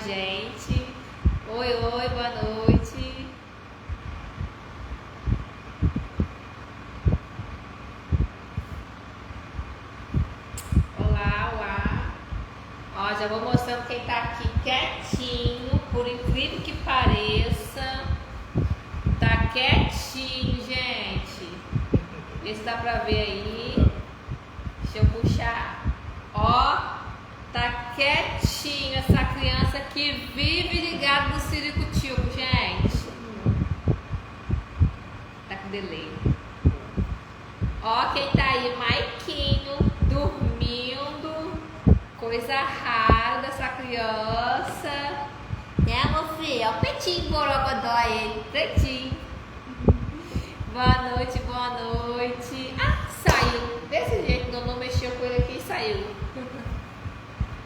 gente. Oi, boa noite. Olá. Ó, já vou mostrando quem tá aqui quietinho, por incrível que pareça. Tá quietinho, gente. Vê se dá pra ver aí. Deixa eu puxar. Ó, tá quietinho essa criança que vive ligado no ciricutico, gente. Tá com delay. Ó, quem tá aí, Maiquinho, dormindo. Coisa rara dessa criança. Né, meu filho? Ó, o pretinho borogodó aí. Pretinho. Boa noite. Ah, saiu. Desse jeito, não mexeu com ele aqui e saiu.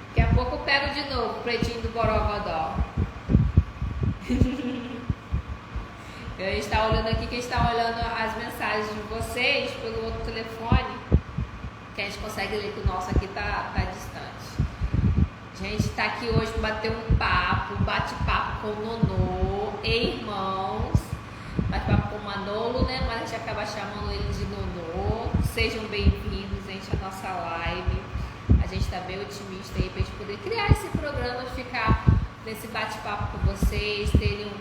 Daqui a pouco eu pego de novo o pretinho do borogodó. A gente está olhando aqui, que a gente está olhando as mensagens de vocês pelo outro telefone, que a gente consegue ler que o nosso aqui tá distante. A gente está aqui hoje para bater um bate-papo com o Nonô e irmãos. Bate-papo com o Manolo, né? Mas a gente acaba chamando ele de Nonô. Sejam bem-vindos, gente, à nossa live. A gente está bem otimista aí para a gente poder criar esse programa, ficar nesse bate-papo com vocês, terem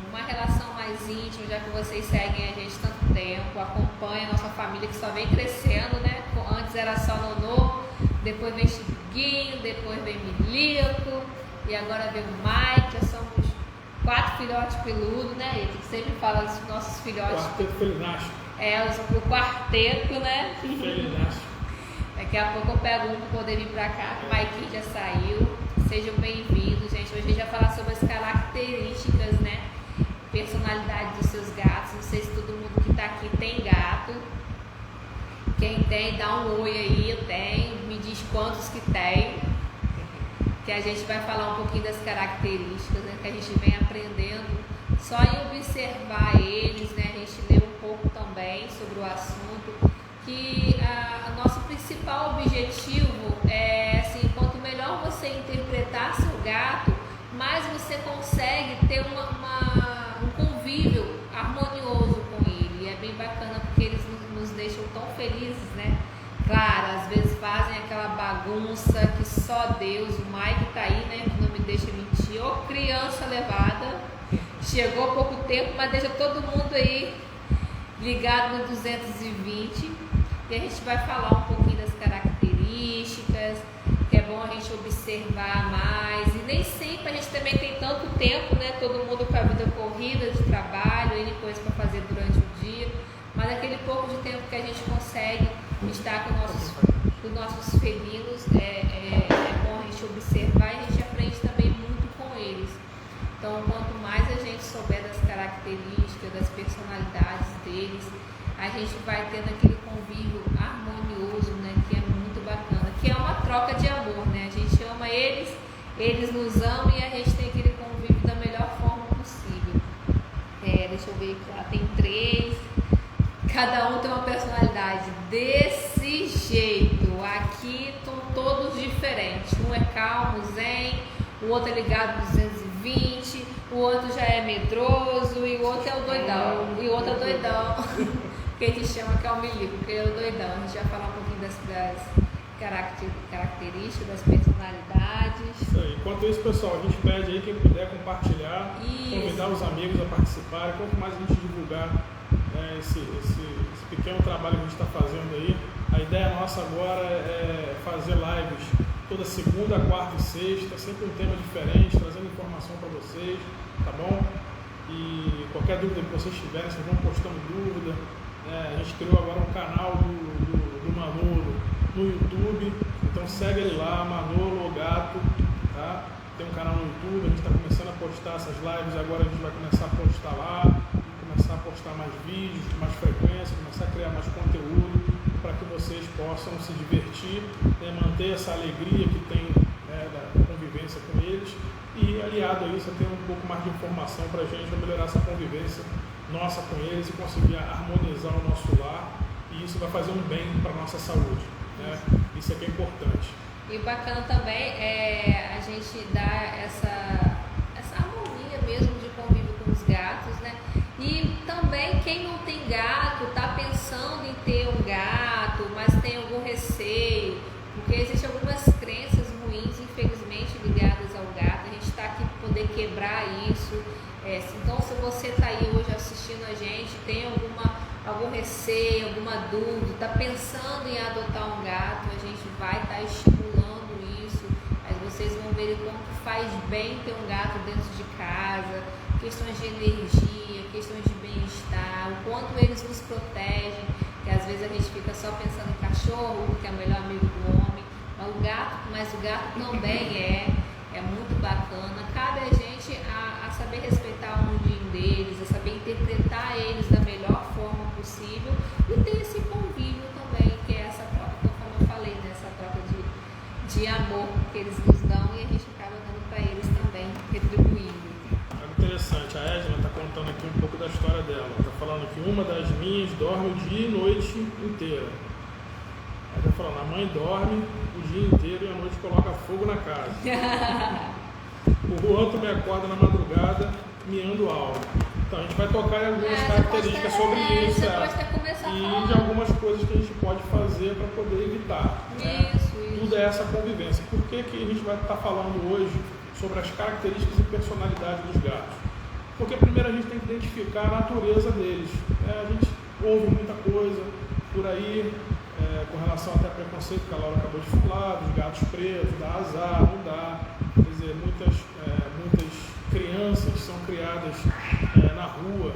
uma relação mais íntima, já que vocês seguem a gente tanto tempo, acompanham a nossa família que só vem crescendo, né? Antes era só Nonô, depois vem Chiquinho, depois vem Milico e agora vem o Mike. Já somos 4 filhotes peludos, né? Ele sempre fala dos nossos filhotes. Quarteto felinástico. O quarteto, né? Felinástico. Daqui a pouco eu pego um para poder vir para cá, que o Mike já saiu. Sejam bem-vindos, gente. Hoje a gente vai falar sobre as características, né? Personalidade dos seus gatos. Não sei se todo mundo que está aqui tem gato. Quem tem, dá um oi aí. Eu tenho. Me diz quantos que tem. Que a gente vai falar um pouquinho das características, né? Que a gente vem aprendendo só em observar eles, né? A gente lê um pouco também sobre o assunto. Que o nosso principal objetivo é, assim, quanto melhor você interpretar seu gato, mais você consegue ter um convívio harmonioso com ele. E é bem bacana porque eles nos deixam tão felizes, né? Claro, às vezes fazem aquela bagunça que só Deus, o Mike tá aí, né? Que não me deixa mentir. Ô, criança levada, chegou há pouco tempo, mas deixa todo mundo aí ligado no 220. E a gente vai falar um pouquinho das características, que é bom a gente observar mais. E nem sempre a gente também tem tanto tempo, né? Todo mundo com a vida corrida, de trabalho, N coisas para fazer durante o dia. Mas aquele pouco de tempo que a gente consegue estar com os nossos felinos, é bom a gente observar e a gente aprende também muito com eles. Então, quanto mais a gente souber das características, das personalidades deles, a gente vai tendo aquele convívio harmonioso, né, que é muito bacana, que é uma troca de amor, né? A gente ama eles, eles nos amam e a gente tem aquele convívio da melhor forma possível. Deixa eu ver aqui, tem 3, cada um tem uma personalidade desse jeito. Aqui estão todos diferentes, um é calmo, zen, o outro é ligado no 220, o outro já é medroso e o outro é o doidão. Que a gente chama que é o Milico, que ele é o doidão. A gente vai falar um pouquinho das características, das personalidades. Isso aí. Enquanto isso, pessoal, a gente pede aí quem puder compartilhar, convidar os amigos a participarem. Quanto mais a gente divulgar, né, esse pequeno trabalho que a gente está fazendo aí, a ideia nossa agora é fazer lives toda segunda, quarta e sexta, sempre um tema diferente, trazendo informação para vocês, tá bom? E qualquer dúvida que vocês tiverem, vocês vão postando dúvida. A gente criou agora um canal do Manolo no YouTube, então segue ele lá, Manolo Gato, tá? Tem um canal no YouTube, a gente está começando a postar essas lives, agora a gente vai começar a postar lá, começar a postar mais vídeos, com mais frequência, começar a criar mais conteúdo para que vocês possam se divertir, né? Manter essa alegria que tem, né, da convivência com eles e aliado a isso ter um pouco mais de informação para a gente melhorar essa convivência nossa com eles e conseguir harmonizar o nosso lar, e isso vai fazer um bem para a nossa saúde, né? Isso é que é importante. E o bacana também é a gente dar essa harmonia mesmo de convívio com os gatos, né? E também quem não tem gato, tá pensando em ter um gato, mas tem algum receio, porque existem algumas crenças ruins, infelizmente, ligadas ao gato. A gente está aqui para poder quebrar isso. Então, se você está aí hoje assistindo a gente, tem algum receio, alguma dúvida, está pensando em adotar um gato, a gente vai estar estimulando isso. Aí vocês vão ver como faz bem ter um gato dentro de casa, questões de energia, questões de bem-estar, o quanto eles nos protegem, que às vezes a gente fica só pensando em cachorro, que é o melhor amigo do homem, mas o gato também é muito bacana. Cabe a gente a saber respeitar o mundinho deles, a saber interpretar eles da melhor forma possível e ter esse convívio também, que é essa troca, como eu falei, né? Essa troca de amor que eles nos dão e a gente acaba dando para eles também, retribuindo. É interessante, a Edna está contando aqui um pouco da história dela. Está falando que uma das minhas dorme o dia e noite inteira. Ela está falando, a mãe dorme o dia inteiro e à noite coloca fogo na casa. O outro me acorda na madrugada miando alto. Então a gente vai tocar em algumas características sobre isso e de algumas coisas que a gente pode fazer para poder evitar. Isso. Tudo é essa convivência. Por que a gente vai estar falando hoje sobre as características e personalidade dos gatos? Porque primeiro a gente tem que identificar a natureza deles. A gente ouve muita coisa por aí, com relação até ao preconceito que a Laura acabou de falar, dos gatos presos, dá azar, não dá. Quer dizer, muitas crianças são criadas na rua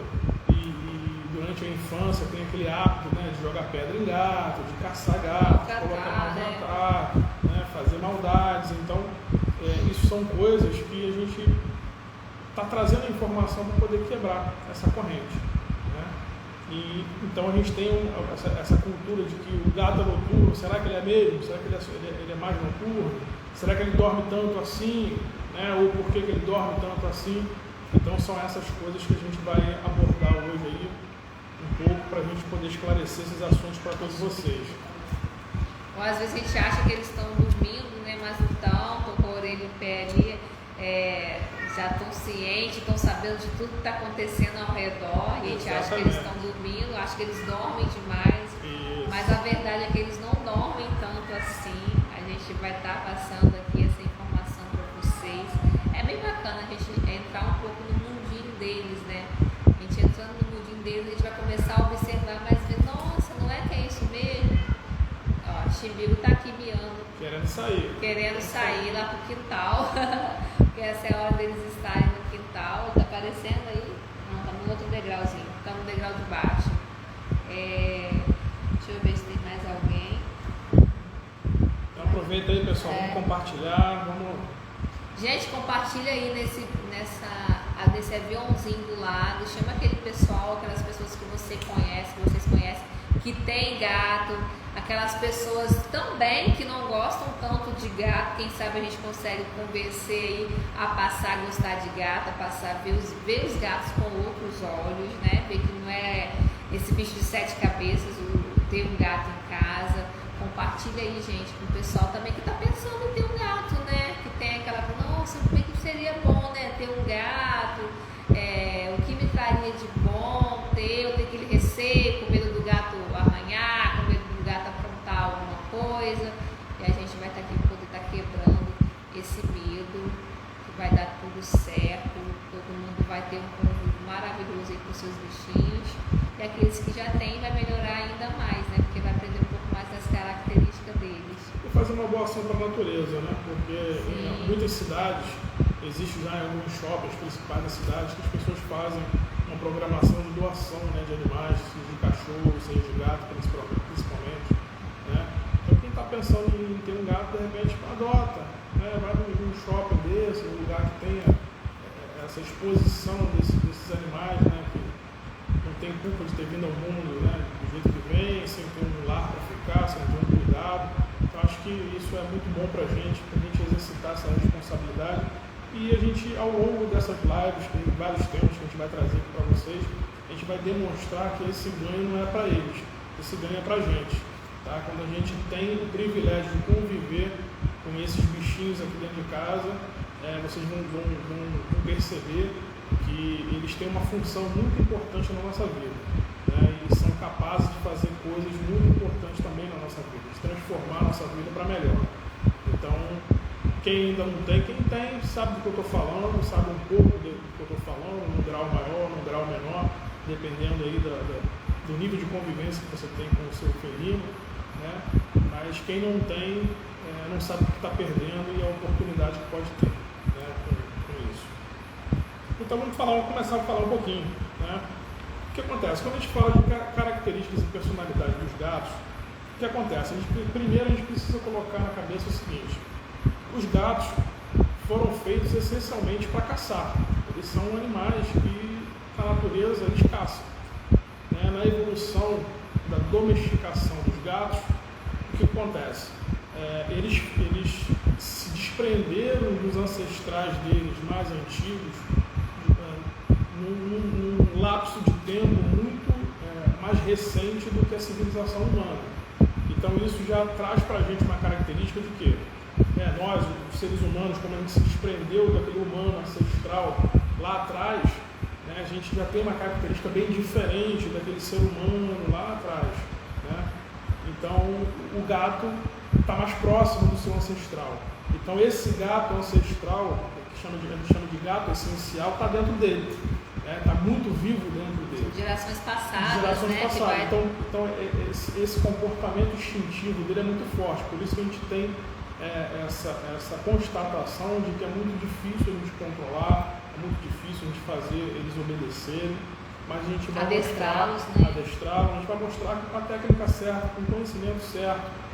e durante a infância tem aquele hábito, né, de jogar pedra em gato, de caçar gato, colocar para matar, né, fazer maldades. Então, isso são coisas que a gente está trazendo a informação para poder quebrar essa corrente. E, então a gente tem essa cultura de que o gato é noturno, será que ele é mesmo? Será que ele é mais noturno? Será que ele dorme tanto assim? Ou por que ele dorme tanto assim? Então são essas coisas que a gente vai abordar hoje aí um pouco para a gente poder esclarecer esses assuntos para todos vocês. Ou às vezes a gente acha que eles estão dormindo, né? Mas não estão, estão com a orelha e o pé ali, já estão cientes, estão sabendo de tudo que está acontecendo ao redor, e a gente acha que eles estão dormindo, acha que eles dormem demais, mas a verdade é que eles não dormem tanto assim. A gente vai estar passando aqui essa informação para vocês. É bem bacana a gente entrar um pouco no mundinho deles, né? A gente entrando no mundinho deles, a gente vai começar a observar, mas ver, nossa, não é que é isso mesmo? Ó, Chimbigo está aqui miando. Querendo sair lá pro quintal. Porque essa é a hora deles estarem no quintal. Tá aparecendo aí? Não, tá no outro degrauzinho. Tá no degrau de baixo. Deixa eu ver se tem mais alguém. Então aproveita aí, pessoal. Vamos compartilhar. Gente, compartilha aí nesse aviãozinho do lado. Chama aquele pessoal, aquelas pessoas que vocês conhecem, que tem gato, aquelas pessoas também que não gostam tanto de gato. Quem sabe a gente consegue convencer aí a passar a gostar de gato, a passar a ver os gatos com outros olhos, né? Ver que não é esse bicho de 7 cabeças, ter um gato em casa. Compartilha aí, gente, com o pessoal também que está pensando em ter um gato, né? Que tem aquela, nossa, como é que seria bom, né? Ter um gato, o que me traria de bom eu ter aquele receio, com medo do gato arranhar, com medo do gato aprontar alguma coisa. E a gente vai estar aqui para poder estar quebrando esse medo, que vai dar tudo certo, todo mundo vai ter um convívio maravilhoso aí com seus bichinhos. E aqueles que já têm vai melhorar ainda mais, né? Porque vai aprender um pouco mais das características deles. E fazer uma boa ação para a natureza, né? Porque em muitas cidades, existe já em alguns shoppings principais das cidades, que as pessoas fazem uma programação de doação, né, de animais, seja de cachorro, seja de gato, principalmente. Né? Então quem está pensando em ter um gato, de repente adota, né? Vai num shopping desse, num lugar que tenha essa exposição desses animais, né? Que não tem culpa de ter vindo ao mundo, né? Do jeito que vem, sem ter um lar para ficar, sem ter um cuidado. Então acho que isso é muito bom para a gente exercitar essa responsabilidade. E a gente, ao longo dessas lives, tem vários temas que a gente vai trazer aqui para vocês, a gente vai demonstrar que esse ganho não é para eles, esse ganho é para a gente. Tá? Quando a gente tem o privilégio de conviver com esses bichinhos aqui dentro de casa, vocês vão perceber que eles têm uma função muito importante na nossa vida, né? E são capazes de fazer coisas muito importantes também na nossa vida, de transformar a nossa vida para melhor. Então, quem ainda não tem, quem tem sabe do que eu estou falando, sabe um pouco do que eu estou falando, num grau maior, num grau menor, dependendo aí do nível de convivência que você tem com o seu felino, né? Mas quem não tem, não sabe o que está perdendo e a oportunidade que pode ter, né, com isso. Então vamos começar a falar um pouquinho, né? O que acontece? Quando a gente fala de características e personalidade dos gatos, o que acontece? Primeiro a gente precisa colocar na cabeça o seguinte: os gatos foram feitos essencialmente para caçar. Eles são animais que a natureza eles caçam, né? Na evolução da domesticação dos gatos, o que acontece? Eles se desprenderam dos ancestrais deles mais antigos num lapso de tempo muito mais recente do que a civilização humana. Então isso já traz para a gente uma característica de quê? Nós, os seres humanos, como a gente se desprendeu daquele humano ancestral lá atrás, né, a gente já tem uma característica bem diferente daquele ser humano lá atrás, né? Então o gato está mais próximo do seu ancestral. Então esse gato ancestral, que ele chama de gato essencial, está dentro dele, está muito vivo dentro dele. Gerações passadas, Gerações né? passadas. Então esse comportamento instintivo dele é muito forte, por isso que a gente tem essa constatação de que é muito difícil a gente controlar, é muito difícil a gente fazer eles obedecerem, mas a gente vai adestrá-los, adestrá-los, a gente vai mostrar que com a técnica certa, com o conhecimento certo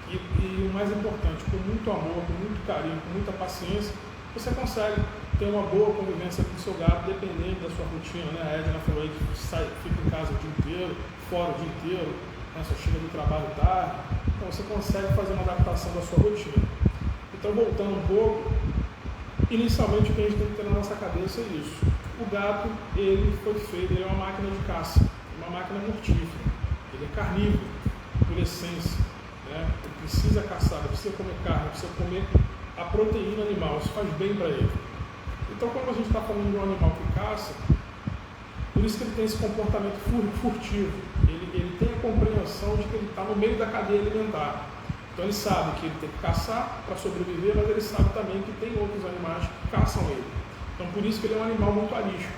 e o mais importante, com muito amor, com muito carinho, com muita paciência, você consegue ter uma boa convivência com o seu gato, dependendo da sua rotina, né? A Edna falou aí que fica em casa o dia inteiro, fora o dia inteiro, né? Só chega do trabalho tarde, então você consegue fazer uma adaptação da sua rotina. Então, voltando um pouco, inicialmente o que a gente tem que ter na nossa cabeça é isso: o gato, ele foi feito, ele é uma máquina de caça, uma máquina mortífera, ele é carnívoro, por essência, né? Ele precisa caçar, ele precisa comer carne, precisa comer a proteína animal, isso faz bem para ele. Então, quando a gente está falando de um animal que caça, por isso que ele tem esse comportamento furtivo, ele tem a compreensão de que ele está no meio da cadeia alimentar. Então ele sabe que ele tem que caçar para sobreviver, mas ele sabe também que tem outros animais que caçam ele. Então por isso que ele é um animal muito arisco,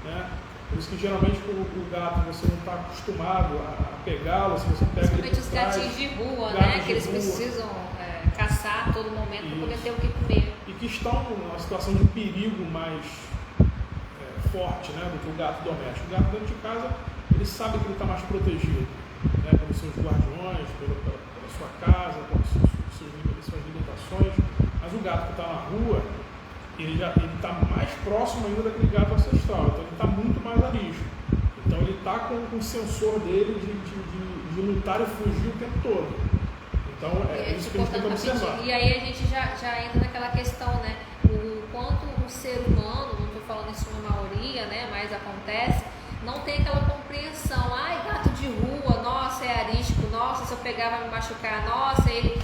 né? Por isso que geralmente o gato você não está acostumado a pegá-lo, se você pega principalmente os gatinhos de rua, né? Que eles precisam caçar a todo momento para poder ter o que comer. E que estão numa situação de perigo mais forte, né, do que o gato doméstico. O gato dentro de casa, ele sabe que ele está mais protegido, né, pelos seus guardiões, pela sua casa, pelas suas limitações. Mas o gato que está na rua, ele está mais próximo ainda daquele gato ancestral, então ele está muito mais arisco. Então ele está com o sensor dele de lutar e fugir o tempo todo. Então isso que a gente tem que observar. E aí a gente já entra naquela questão, né? O quanto o ser humano, não estou falando isso na maioria, né? Mas acontece, não tem aquela compreensão. Ai, gato de rua, nossa, é arisco, nossa, se eu pegar vai me machucar, nossa, ele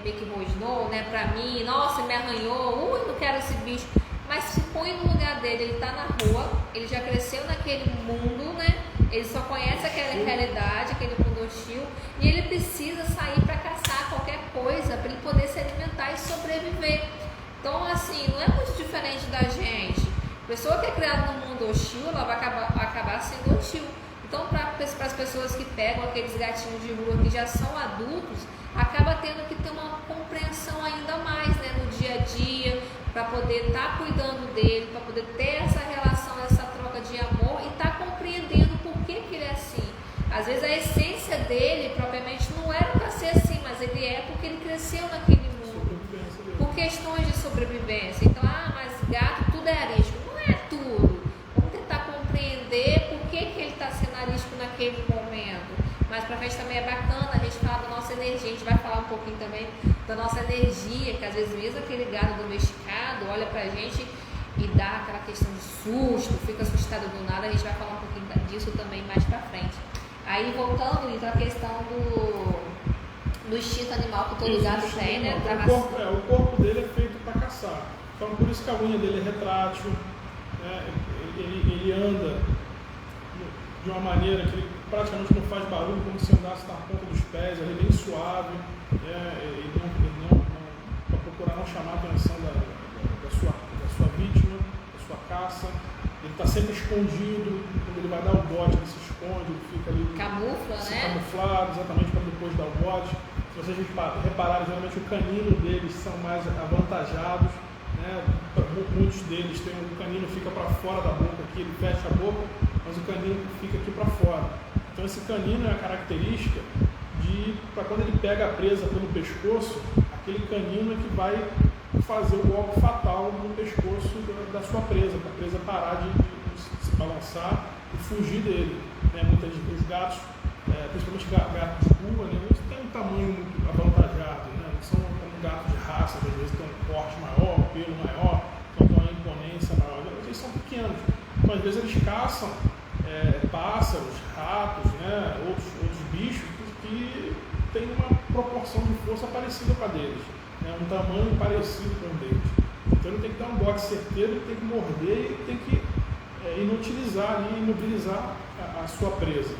meio que rosnou, né, pra mim, nossa, me arranhou, não quero esse bicho. Mas se põe no lugar dele, ele tá na rua, ele já cresceu naquele mundo, né? Ele só conhece aquela realidade, aquele mundo hostil, e ele precisa sair para caçar qualquer coisa para ele poder se alimentar e sobreviver. Então, assim, não é muito diferente da gente. A pessoa que é criada num mundo hostil, ela vai acabar sendo hostil. Então, para as pessoas que pegam aqueles gatinhos de rua que já são adultos, acaba tendo que ter uma compreensão ainda mais, né, no dia a dia, para poder estar cuidando dele, para poder ter essa relação, essa troca de amor e estar compreendendo por que ele é assim. Às vezes a essência dele propriamente não era para ser assim, mas ele é porque ele cresceu naquele mundo, por questões de sobrevivência. Então, mas gato tudo é arisco. Não é tudo. Vamos tentar compreender por que ele está sendo arisco naquele momento. Mais pra frente também é bacana a gente falar da nossa energia. A gente vai falar um pouquinho também da nossa energia, que às vezes mesmo aquele gado domesticado olha pra gente e dá aquela questão de susto, fica assustado do nada. A gente vai falar um pouquinho disso também mais pra frente. Aí voltando então, a questão no instinto animal que todo gato tem, né? O corpo dele é feito para caçar. Então por isso que a unha dele é retrátil, né? Ele anda de uma maneira que ele praticamente não faz barulho, como se andasse na ponta dos pés, ele é bem suave, para procurar não chamar a atenção da sua vítima, da sua caça. Ele está sempre escondido, quando ele vai dar o bote, ele se esconde, ele fica ali. Camufla, né? Camuflado, exatamente para depois dar o bote. Se vocês repararem, geralmente o canino deles são mais avantajados, né? Muitos deles têm o canino fica para fora da boca aqui, ele fecha a boca, mas o canino fica aqui para fora. Então esse canino é a característica para quando ele pega a presa pelo pescoço, aquele canino é que vai fazer o golpe fatal no pescoço da sua presa, para a presa parar de se balançar e fugir dele. Né? Muitos dos gatos, principalmente gatos de rua, né? Eles têm um tamanho muito avantajado, né? Não são como gatos de raça, às vezes tem um corte maior, um pelo maior, então tem uma imponência maior. Eles são pequenos, então às vezes eles caçam pássaros, ratos, né? outros bichos que têm uma proporção de força parecida com a deles. Um tamanho parecido com o deles. Então ele tem que dar um bote certeiro, ele tem que morder e tem que inutilizar ali, imobilizar a sua presa,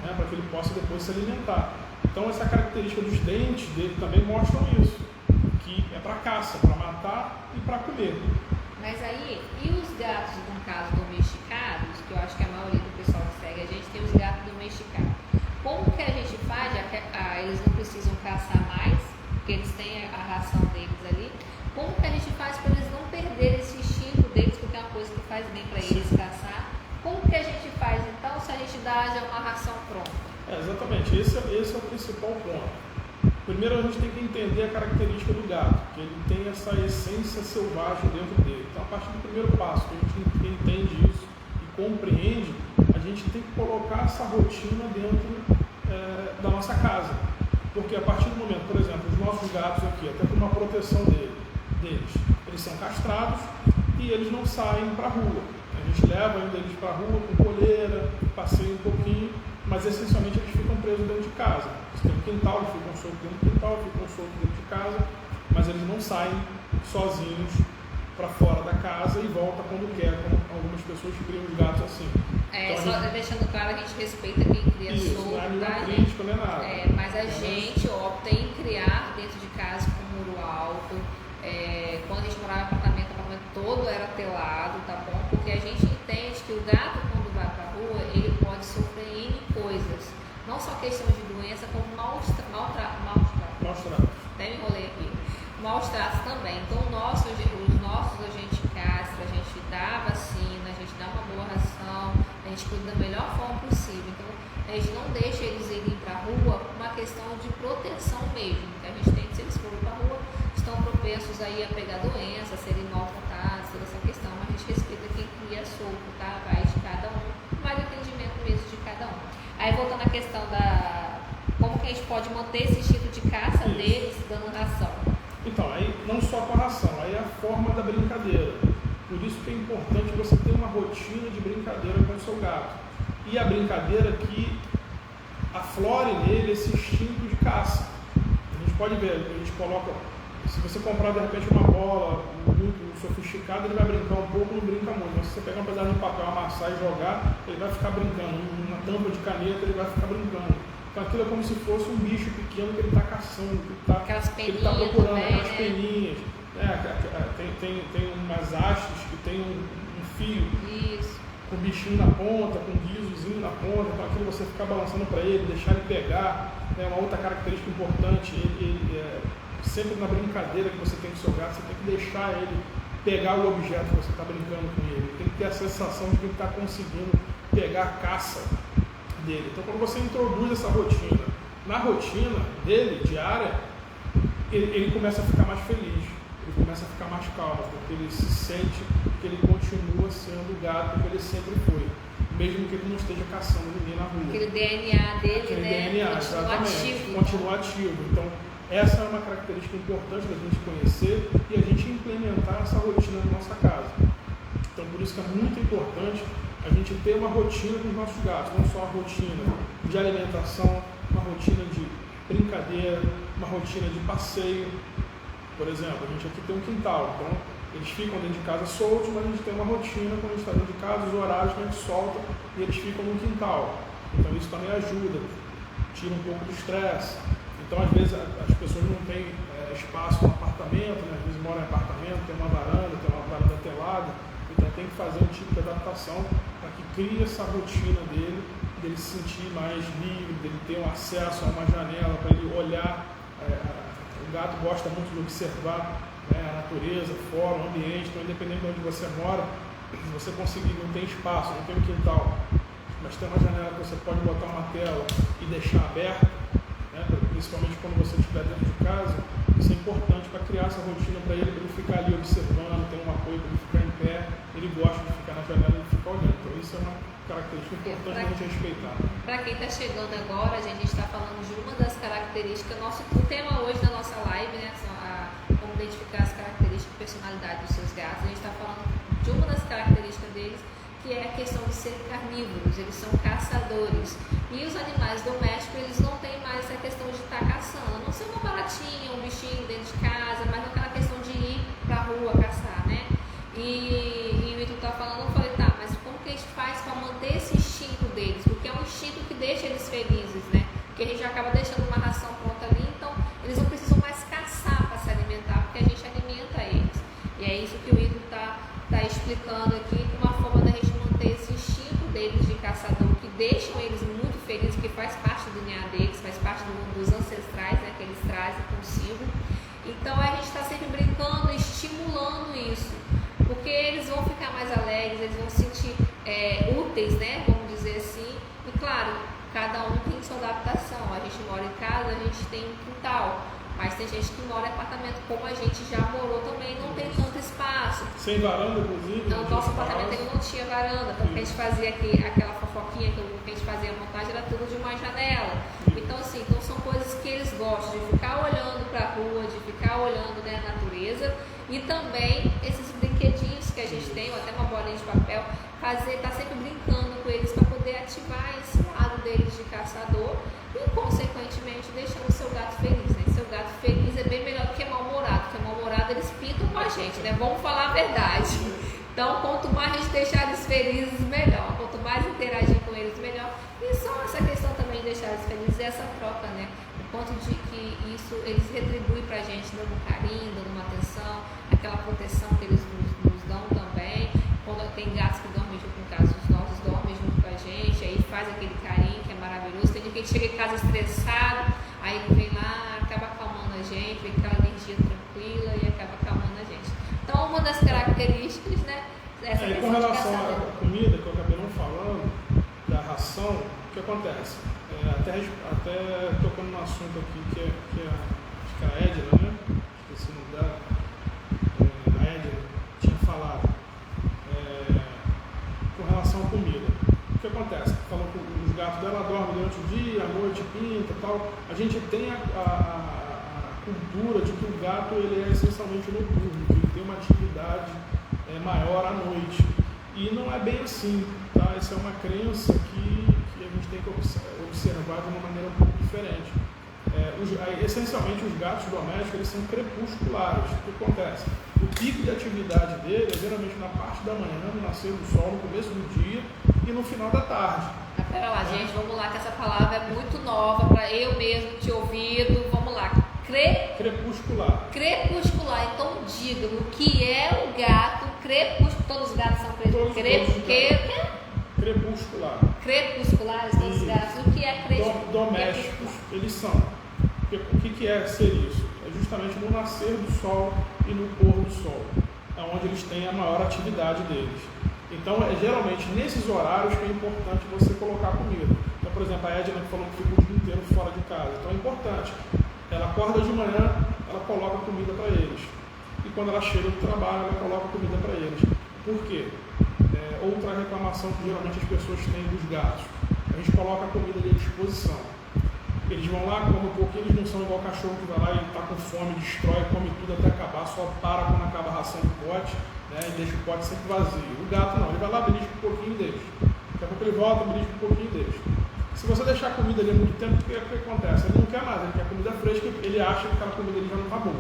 né, para que ele possa depois se alimentar. Então essa característica dos dentes dele também mostram isso, que é para caça, para matar e para comer. Mas aí, e os gatos, no caso, domesticados, que eu acho que a maioria do pessoal que segue a gente tem os gatos domesticados. Como que a gente faz, já que eles não precisam caçar mais, porque eles têm a ração deles ali, como que a gente faz para eles não perderem esse instinto deles, porque é uma coisa que faz bem para eles caçar? Como que a gente faz então se a gente dá já uma ração pronta? Exatamente, esse é o principal ponto. Primeiro a gente tem que entender a característica do gato, que ele tem essa essência selvagem dentro dele. Então a partir do primeiro passo, que a gente entende isso e compreende, a gente tem que colocar essa rotina dentro da nossa casa. Porque a partir do momento, por exemplo, os nossos gatos aqui, até por uma proteção deles, eles são castrados e eles não saem para a rua. A gente leva ainda eles para a rua com coleira, passeia um pouquinho, mas essencialmente eles ficam presos dentro de casa. Eles têm um quintal, eles ficam soltos dentro do quintal, ficam soltos dentro de casa, mas eles não saem sozinhos para fora da casa e voltam quando quer, como algumas pessoas criam os gatos assim. Então, só deixando claro, a gente respeita quem cria solto, não é nenhuma tá, crítica, não é nada. Mas a gente opta em criar dentro de casa com muro alto. Quando a gente morava em apartamento, o apartamento todo era telado, tá bom? Porque a gente entende que o gato, quando vai para a rua, ele pode sofrer N coisas. Não só questão de doença, como maus tratos. Até me enrolei aqui. Maus tratos também. Então, os nossos a gente castra, a gente dá vacina, a gente dá uma boa ração, a gente cuida da melhor forma possível. Então, a gente não deixa eles irem para a rua por uma questão de proteção mesmo. Que a gente tem que, se eles forem para a rua, estão propensos aí a pegar doença, a serem maltratados, toda essa questão. Mas a gente respeita quem cria solto, tá? Vai de cada um, vai do atendimento mesmo de cada um. Aí, voltando à questão da como que a gente pode manter esse instinto de caça deles dando ração. Então, aí não só com a ração, aí é a forma da brincadeira. Por isso que é importante você ter uma rotina de brincadeira com o seu gato. E a brincadeira que aflore nele esse instinto de caça. A gente pode ver, a gente coloca, se você comprar de repente uma bola muito sofisticada, ele vai brincar um pouco, não brinca muito. Mas se você pegar um pedaço de papel, amassar e jogar, ele vai ficar brincando. Uma tampa de caneta, ele vai ficar brincando. Então aquilo é como se fosse um bicho pequeno que ele está caçando, que ele está procurando, também, aquelas peninhas. Tem umas hastes que tem um fio com um bichinho na ponta, com um guizozinho na ponta, então aquilo você ficar balançando para ele, deixar ele pegar. Uma outra característica importante, sempre na brincadeira que você tem com o seu gato, você tem que deixar ele pegar o objeto que você está brincando com ele. Tem que ter a sensação de que ele está conseguindo pegar a caça dele. Então quando você introduz essa rotina, na rotina dele, diária, ele começa a ficar mais feliz, ele começa a ficar mais calmo, porque ele se sente que ele continua sendo o gato que ele sempre foi, mesmo que ele não esteja caçando ninguém na rua. Aquele DNA dele, DNA, continua ativo. Então essa é uma característica importante da gente conhecer e a gente implementar essa rotina na nossa casa. Então por isso que é muito importante a gente ter uma rotina com os nossos gatos, não só a rotina de alimentação, uma rotina de brincadeira, uma rotina de passeio. Por exemplo, a gente aqui tem um quintal, então eles ficam dentro de casa soltos, mas a gente tem uma rotina quando a gente está dentro de casa, os horários que a gente solta e eles ficam no quintal. Então isso também ajuda, tira um pouco do estresse. Então às vezes as pessoas não têm espaço no apartamento, né? Às vezes moram em apartamento, tem uma varanda telada, então tem que fazer um tipo de adaptação para que crie essa rotina dele se sentir mais livre, dele ter um acesso a uma janela para ele olhar. O gato gosta muito de observar, né, a natureza, fora, o ambiente, então independente de onde você mora, se você conseguir, não tem espaço, não tem um quintal, mas tem uma janela que você pode botar uma tela e deixar aberta, né, principalmente quando você estiver dentro de casa, isso é importante para criar essa rotina para ele ficar ali observando, ter um apoio para ele ficar em pé, ele gosta de ficar na janela e ficar olhando, então isso é uma característica importante para a gente respeitar. Para quem está chegando agora, a gente está falando de uma das características, o tema hoje da nossa live, né, como identificar as características e personalidade dos seus gatos. A gente está falando de uma das características deles, que é a questão de ser carnívoros, eles são caçadores. E os animais domésticos, eles não têm mais essa questão de estar caçando, a não ser uma baratinha, um bichinho dentro de casa, mas não aquela questão de ir para a rua caçar, né? E o Ítalo está falando, eu falei, tá, mas como que a gente faz para manter esse instinto deles? Porque é um instinto que deixa eles felizes, né? Porque a gente acaba deixando uma ração pronta ali, então eles não precisam mais caçar para se alimentar, porque a gente alimenta eles. E é isso que o Ítalo está explicando aqui, uma forma da gente manter esse instinto deles de caçador, que deixam eles muito felizes, que faz parte do DNA deles, faz parte dos ancestrais, né, que eles trazem consigo. Então a gente está sempre brincando, estimulando isso, porque eles vão ficar mais alegres, eles vão se sentir úteis, né, vamos dizer assim. E claro, cada um tem sua adaptação. A gente mora em casa, a gente tem um quintal, mas tem gente que mora em apartamento, como a gente já morou também, não tem tanto espaço. Sem varanda, inclusive? Não, nosso apartamento ele não tinha varanda, porque a gente fazia aquela fofoquinha que a gente fazia a montagem, era tudo de uma janela. Então assim, são coisas que eles gostam, de ficar olhando para a rua, de ficar olhando, né, a natureza, e também esses brinquedinhos que a gente tem, ou até uma bolinha de papel, tá sempre brincando com eles para poder ativar esse lado deles de caçador e, consequentemente, deixando o seu gato feliz, né? Seu gato feliz é bem melhor do que mal-humorado, porque mal-humorado eles pintam com a gente, né? Vamos falar a verdade. Então, quanto mais a gente deixar eles felizes, melhor. Quanto mais interagir com eles, melhor. E só essa questão também de deixar eles felizes, essa troca, né? O quanto de que isso eles retribuem pra gente, dando um carinho, dando uma atenção, aquela proteção que eles nos dão também. Quando tem gatos que dormem junto com casa, os nossos dormem junto com a gente, aí faz aquele carinho que é maravilhoso. Tem dia que a gente chega em casa estressado, aí ele vem lá, acaba acalmando a gente, vem aquela energia tranquila e acaba acalmando a gente. Então, uma das características, né? Essa com relação à comida, que eu acabei não falando, da ração, o que acontece? Até tocando no assunto aqui, que acho que a Edna, né? Esqueci o nome dela. A Edna tinha falado com relação à comida. O que acontece? Falou que os gatos dela dormem durante o dia, à noite pinta e tal. A gente tem a cultura de que o gato ele é essencialmente noturno, que ele tem uma atividade maior à noite. E não é bem assim, tá? Essa é uma crença que a gente tem que observar de uma maneira um pouco diferente. Essencialmente, os gatos domésticos eles são crepusculares. O que acontece? O pico de atividade dele é geralmente na parte da manhã, no nascer do sol, no começo do dia e no final da tarde. Pera lá, gente, vamos lá, que essa palavra é muito nova para eu mesmo te ouvido. Vamos lá. Crepuscular. Crepuscular. Então, diga o que é o gato crepuscular. Todos os gatos são crepuscular. Crepusculares, todos os gatos. O que é crepuscular? Domésticos, eles são. O que é ser isso? É justamente no nascer do sol e no pôr do sol, é onde eles têm a maior atividade deles. Então, geralmente, nesses horários que é importante você colocar comida. Então, por exemplo, a Edna falou que ficou o dia inteiro fora de casa. Então, é importante. Ela acorda de manhã, ela coloca comida para eles. E quando ela chega do trabalho, ela coloca comida para eles. Por quê? Outra reclamação que geralmente as pessoas têm dos gatos. A gente coloca a comida à disposição. Eles vão lá, comem um pouquinho, eles não são igual cachorro que vai lá e está com fome, destrói, come tudo até acabar, só para quando acaba a ração do pote, né, e deixa o pote sempre vazio. O gato não, ele vai lá, belisca um pouquinho e deixa. Daqui a pouco ele volta, belisca um pouquinho e deixa. Se você deixar a comida ali há muito tempo, o que acontece? Ele não quer nada, ele quer comida fresca, ele acha que aquela comida ali já não está boa.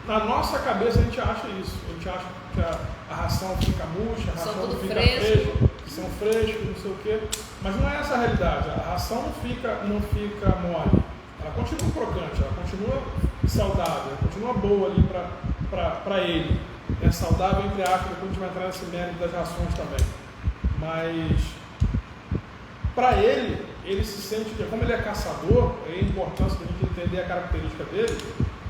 Na nossa cabeça a gente acha isso, a gente acha que a ração fica murcha, a ração não fica fresca, que são frescos, não sei o quê. Mas não é essa a realidade, a ração não fica mole, ela continua crocante, ela continua saudável, ela continua boa ali para ele. É saudável entre aspas, depois a gente vai entrar nesse mérito das rações também. Mas para ele se sente que, como ele é caçador, é a importância da gente entender a característica dele.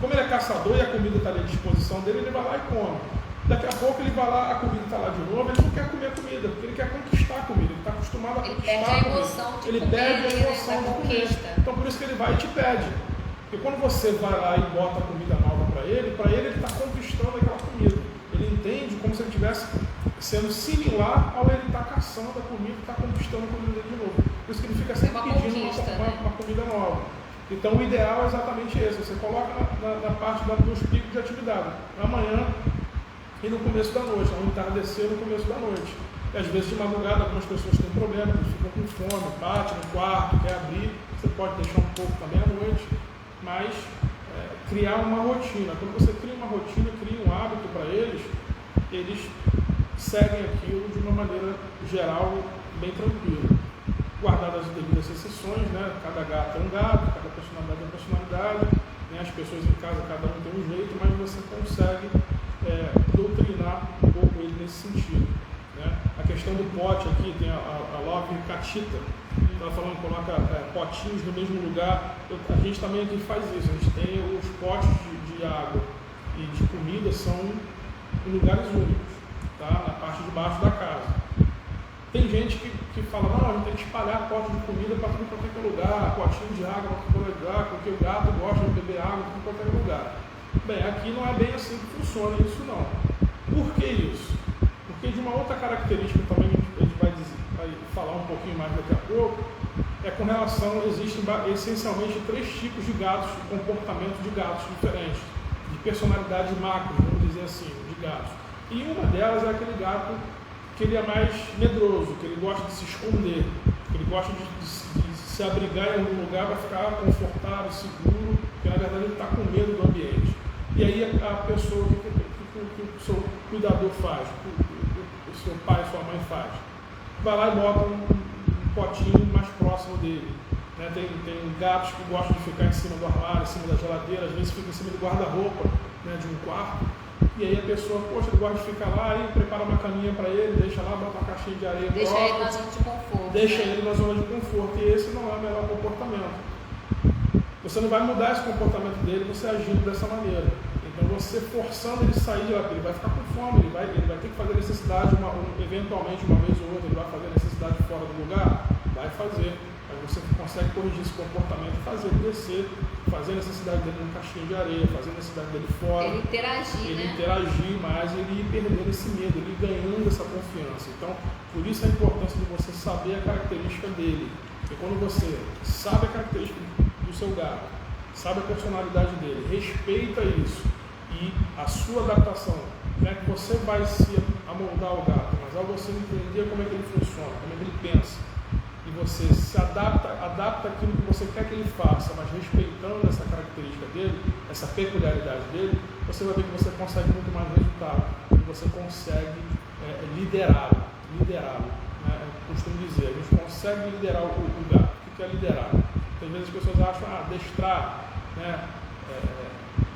Como ele é caçador e a comida está ali à disposição dele, ele vai lá e come. Daqui a pouco ele vai lá, a comida está lá de novo, ele não quer comer a comida, porque ele quer conquistar a comida, ele está acostumado a conquistar a comida. Ele perde a emoção de comer. Então por isso que ele vai e te pede. Porque quando você vai lá e bota a comida nova para ele está conquistando aquela comida. Ele entende como se ele estivesse sendo similar ao ele estar caçando a comida, está conquistando a comida de novo. Por isso que ele fica sempre pedindo uma comida nova. Então o ideal é exatamente esse, você coloca na parte dos picos de atividade, amanhã e no começo da noite, ao entardecer no começo da noite. E às vezes de madrugada algumas pessoas têm problema, eles ficam com fome, bate no quarto, quer abrir, você pode deixar um pouco também à noite, mas criar uma rotina. Quando você cria uma rotina, cria um hábito para eles seguem aquilo de uma maneira geral bem tranquila. Guardadas as devidas exceções, né? Cada gato é um gato, cada personalidade é uma personalidade, né? As pessoas em casa, cada um tem um jeito, mas você consegue doutrinar um pouco ele nesse sentido. Né? A questão do pote aqui, tem a Love Catita, ela falando que coloca potinhos no mesmo lugar. A gente também aqui faz isso, a gente tem os potes de água e de comida são em lugares únicos, tá? Na parte de baixo da casa. Tem gente que fala, não, a gente tem que espalhar pote de comida para tudo quanto é lugar, potinho de água para tudo quanto é lugar, porque o gato gosta de beber água para tudo quanto é lugar. Bem, aqui não é bem assim que funciona isso não. Por que isso? Porque de uma outra característica também, a gente vai falar um pouquinho mais daqui a pouco, é com relação, existem essencialmente 3 tipos de gatos, de comportamento de gatos diferentes, de personalidade macro, vamos dizer assim, de gatos. E uma delas é aquele gato que ele é mais medroso, que ele gosta de se esconder, que ele gosta de se abrigar em algum lugar para ficar confortável, seguro, porque na verdade ele está com medo do ambiente. E aí a pessoa, o que o seu cuidador faz, o seu pai, sua mãe faz? Vai lá e bota um potinho mais próximo dele. Né? Tem gatos que gostam de ficar em cima do armário, em cima da geladeira, às vezes fica em cima do guarda-roupa, né, de um quarto. E aí a pessoa, poxa, ele gosta de ficar lá, aí prepara uma caminha para ele, deixa lá, bota uma caixinha de areia própria. Deixa ele na zona de conforto. Deixa ele na zona de conforto. E esse não é o melhor comportamento. Você não vai mudar esse comportamento dele você agindo dessa maneira. Então você forçando ele a sair de lá, ele vai ficar com fome, ele vai ter que fazer necessidade, eventualmente uma vez ou outra, ele vai fazer necessidade fora do lugar, vai fazer. Aí você consegue corrigir esse comportamento, fazer ele descer, fazer a necessidade dele numa caixinha de areia, fazer a necessidade dele fora. Ele interagir mais, ele ir perdendo esse medo, ele ir ganhando essa confiança. Então, por isso a importância de você saber a característica dele. Porque quando você sabe a característica do seu gato, sabe a personalidade dele, respeita isso e a sua adaptação, não é que você vai se amoldar ao gato, mas ao você entender como é que ele funciona, como é que ele pensa, e você se adapta àquilo que você quer que ele faça, mas respeitando essa característica dele, essa peculiaridade dele, você vai ver que você consegue muito mais resultado, e você consegue liderá-lo. Né? Eu costumo dizer, a gente consegue liderar o gato. O que é liderar? Às vezes as pessoas acham, adestrar, né?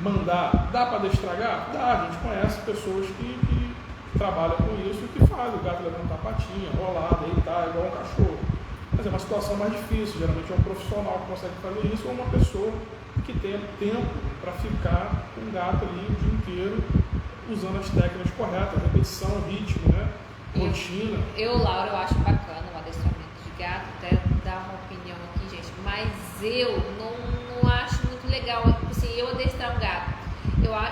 Mandar, dá para destragar? Dá, a gente conhece pessoas que trabalham com isso e que fazem o gato levantar a patinha, rolar, deitar, igual um cachorro. Mas é uma situação mais difícil, geralmente é um profissional que consegue fazer isso ou uma pessoa que tem tempo para ficar com o gato ali o dia inteiro usando as técnicas corretas, repetição, ritmo, né? Rotina. Laura, eu acho bacana o adestramento de gato, até dar uma opinião aqui, gente, mas eu não acho muito legal, assim, eu adestrar um gato.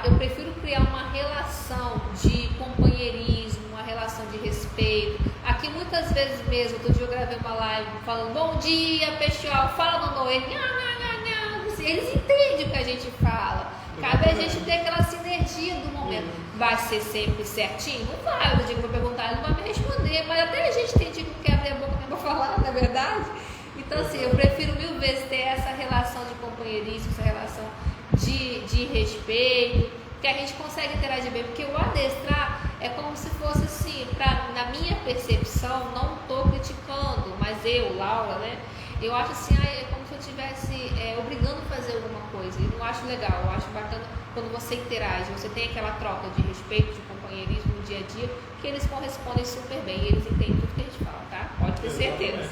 Eu prefiro criar uma relação de companheirismo, uma relação de respeito. Aqui muitas vezes mesmo, outro dia eu gravei uma live falando, bom dia pessoal, fala no Noé, eles entendem o que a gente fala. Cabe a gente ter aquela sinergia do momento. Vai ser sempre certinho? Não vai, eu vou perguntar, ele não vai me responder, mas até a gente tem dia que não quer abrir a boca nem para falar, não é verdade? Então, assim, eu prefiro 1000 vezes ter essa relação de companheirismo, essa relação de respeito, que a gente consegue interagir bem, porque o adestrar é como se fosse assim, na minha percepção, não estou criticando, mas eu, Laura, né, eu acho assim, é como se eu estivesse obrigando a fazer alguma coisa, e não acho legal, eu acho bacana quando você interage, você tem aquela troca de respeito, de companheirismo no dia a dia, que eles correspondem super bem, e eles entendem tudo que a gente fala, tá? Pode ter certeza.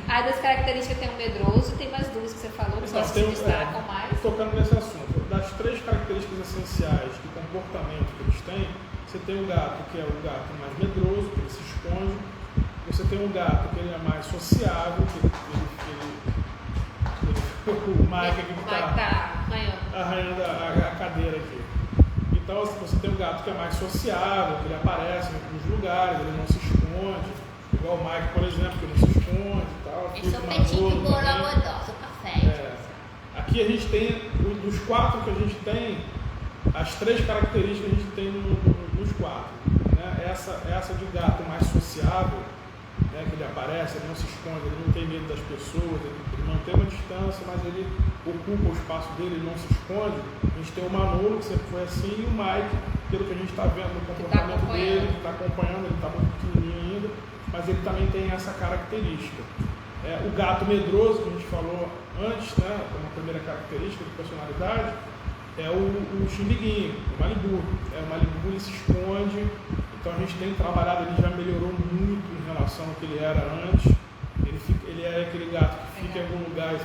Aí das características tem o medroso, tem mais duas que você falou, que só se destacam mais. Tocando nesse assunto, das 3 características essenciais de comportamento que eles têm, você tem o gato, que é o gato mais medroso, que ele se esconde. Você tem um gato que ele é mais sociável, o Mike aqui que está arranhando a cadeira aqui. Então você tem um gato que é mais sociável, que ele aparece nos lugares, ele não se esconde. Igual o Mike, por exemplo, que não se esconde e tal. Eu sou petinho de borogodó, sou café. Aqui a gente tem, dos 4 que a gente tem, as 3 características que a gente tem nos 4. Né? Essa de gato mais sociável, né, que ele aparece, ele não se esconde, ele não tem medo das pessoas, ele mantém uma distância, mas ele ocupa o espaço dele, ele não se esconde. A gente tem o Manolo, que sempre foi assim, e o Mike, pelo que a gente está vendo no comportamento dele, que está acompanhando, ele está muito pequenininho ainda, mas ele também tem essa característica. O gato medroso, que a gente falou antes, né, como primeira característica de personalidade, é o Chimbiguinho, o Malibu. O Malibu ele se esconde, então a gente tem trabalhado, ele já melhorou muito em relação ao que ele era antes. Ele é aquele gato que fica em algum lugar e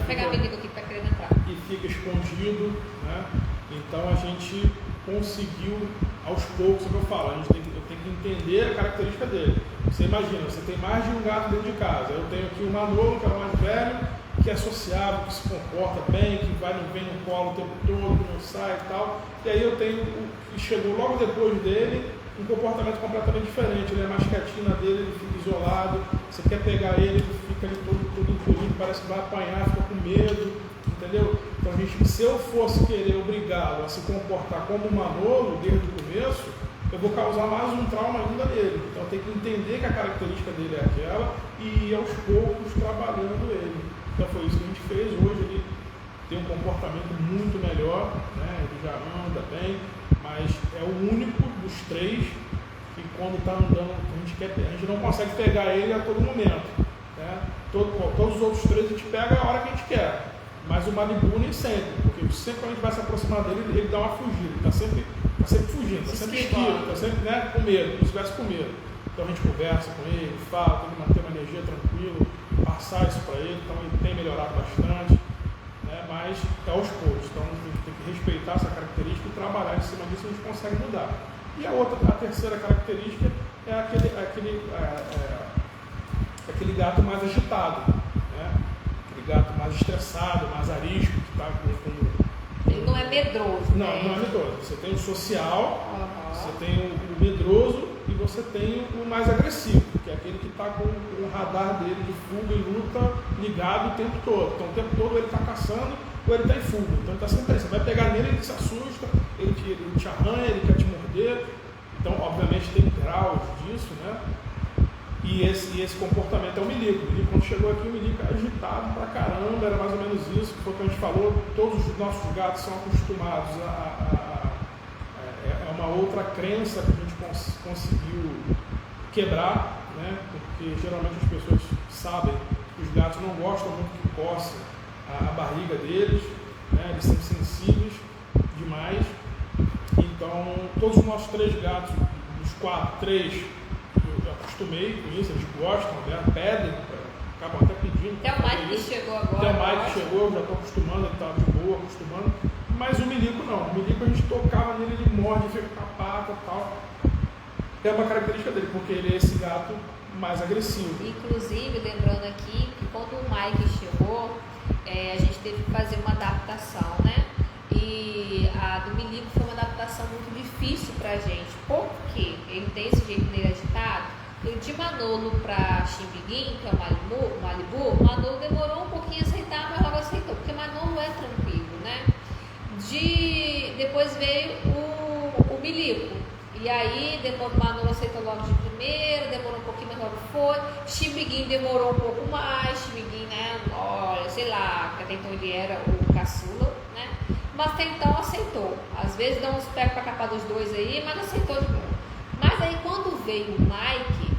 fica escondido, né? Então a gente conseguiu, aos poucos, como eu falo, eu tenho que entender a característica dele. Você imagina, você tem mais de um gato dentro de casa. Eu tenho aqui o Manolo, que é o mais velho, que é sociável, que se comporta bem, que vem no colo o tempo todo, que não sai e tal. E aí eu tenho o que chegou logo depois dele, um comportamento completamente diferente. Ele é mais quietinho na dele, ele fica isolado. Você quer pegar ele fica ali todo encolhido, parece que vai apanhar, fica com medo, entendeu? Então se eu fosse querer obrigá-lo a se comportar como o Manolo desde o começo, eu vou causar mais um trauma ainda nele. Então eu tenho que entender que a característica dele é aquela e ir aos poucos trabalhando ele. Então foi isso que a gente fez. Hoje ele tem um comportamento muito melhor, né? Ele já anda bem, mas é o único dos 3 que quando está andando, a gente não consegue pegar ele a todo momento. Né? Todos os outros 3 a gente pega a hora que a gente quer, mas o Malibu nem sempre, porque sempre quando a gente vai se aproximar dele, ele dá uma fugida, ele está sempre fugindo, está sempre esquivo, está sempre, né, com medo, como se estivesse com medo. Então a gente conversa com ele, fala, tem que manter uma energia tranquila, passar isso para ele, então ele tem melhorado bastante, né, mas é aos poucos. Então a gente tem que respeitar essa característica e trabalhar em cima disso, a gente consegue mudar. E a terceira característica é aquele gato mais agitado, né? Aquele gato mais estressado, mais arisco, que está com... Ele não é medroso. Não, né? Não é medroso. Você tem o social, você tem o medroso e você tem o mais agressivo, que é aquele que está com o radar dele de fuga e luta ligado o tempo todo. Então o tempo todo ele está caçando ou ele está em fuga. Então ele está sempre aí. Você vai pegar nele, ele se assusta, ele te arranha, ele quer te morder. Então, obviamente, tem graus disso, né? E esse comportamento é o Milico. O Milico, quando chegou aqui, o Milico é agitado pra caramba, era mais ou menos isso, que foi o que a gente falou. Todos os nossos gatos são acostumados é uma outra crença que a gente conseguiu quebrar, né? Porque geralmente as pessoas sabem que os gatos não gostam muito que coce a barriga deles, né? Eles são sensíveis demais. Então, todos os nossos 3 gatos, dos 4, 3, eu já acostumei com isso, eles gostam, né? Pedem, acabam até pedindo. Até o Mike que chegou agora. Até o Mike que chegou, eu já estou acostumando, ele está de boa, acostumando. Mas o Milico não. O Milico a gente tocava nele, ele morde, fica com a pata e tal. É uma característica dele, porque ele é esse gato mais agressivo. Inclusive, lembrando aqui que quando o Mike chegou, a gente teve que fazer uma adaptação, né? E a do Milico foi uma adaptação muito difícil pra gente, porque ele tem esse jeito dele agitado. E de Manolo pra Chimbiguinho, que é o Malibu, Manolo demorou um pouquinho a aceitar, mas logo aceitou, porque Manolo é tranquilo, né? Depois veio o Milico. E aí, Manolo aceitou logo de primeira, demorou um pouquinho, mas logo foi. Chimiguinho demorou um pouco mais, Chimiguinho, né? Olha, sei lá, porque até então ele era o caçula, né? Mas até então aceitou. Às vezes dá uns pés pra capar dos dois aí, mas aceitou de boa. Mas aí quando veio o Mike,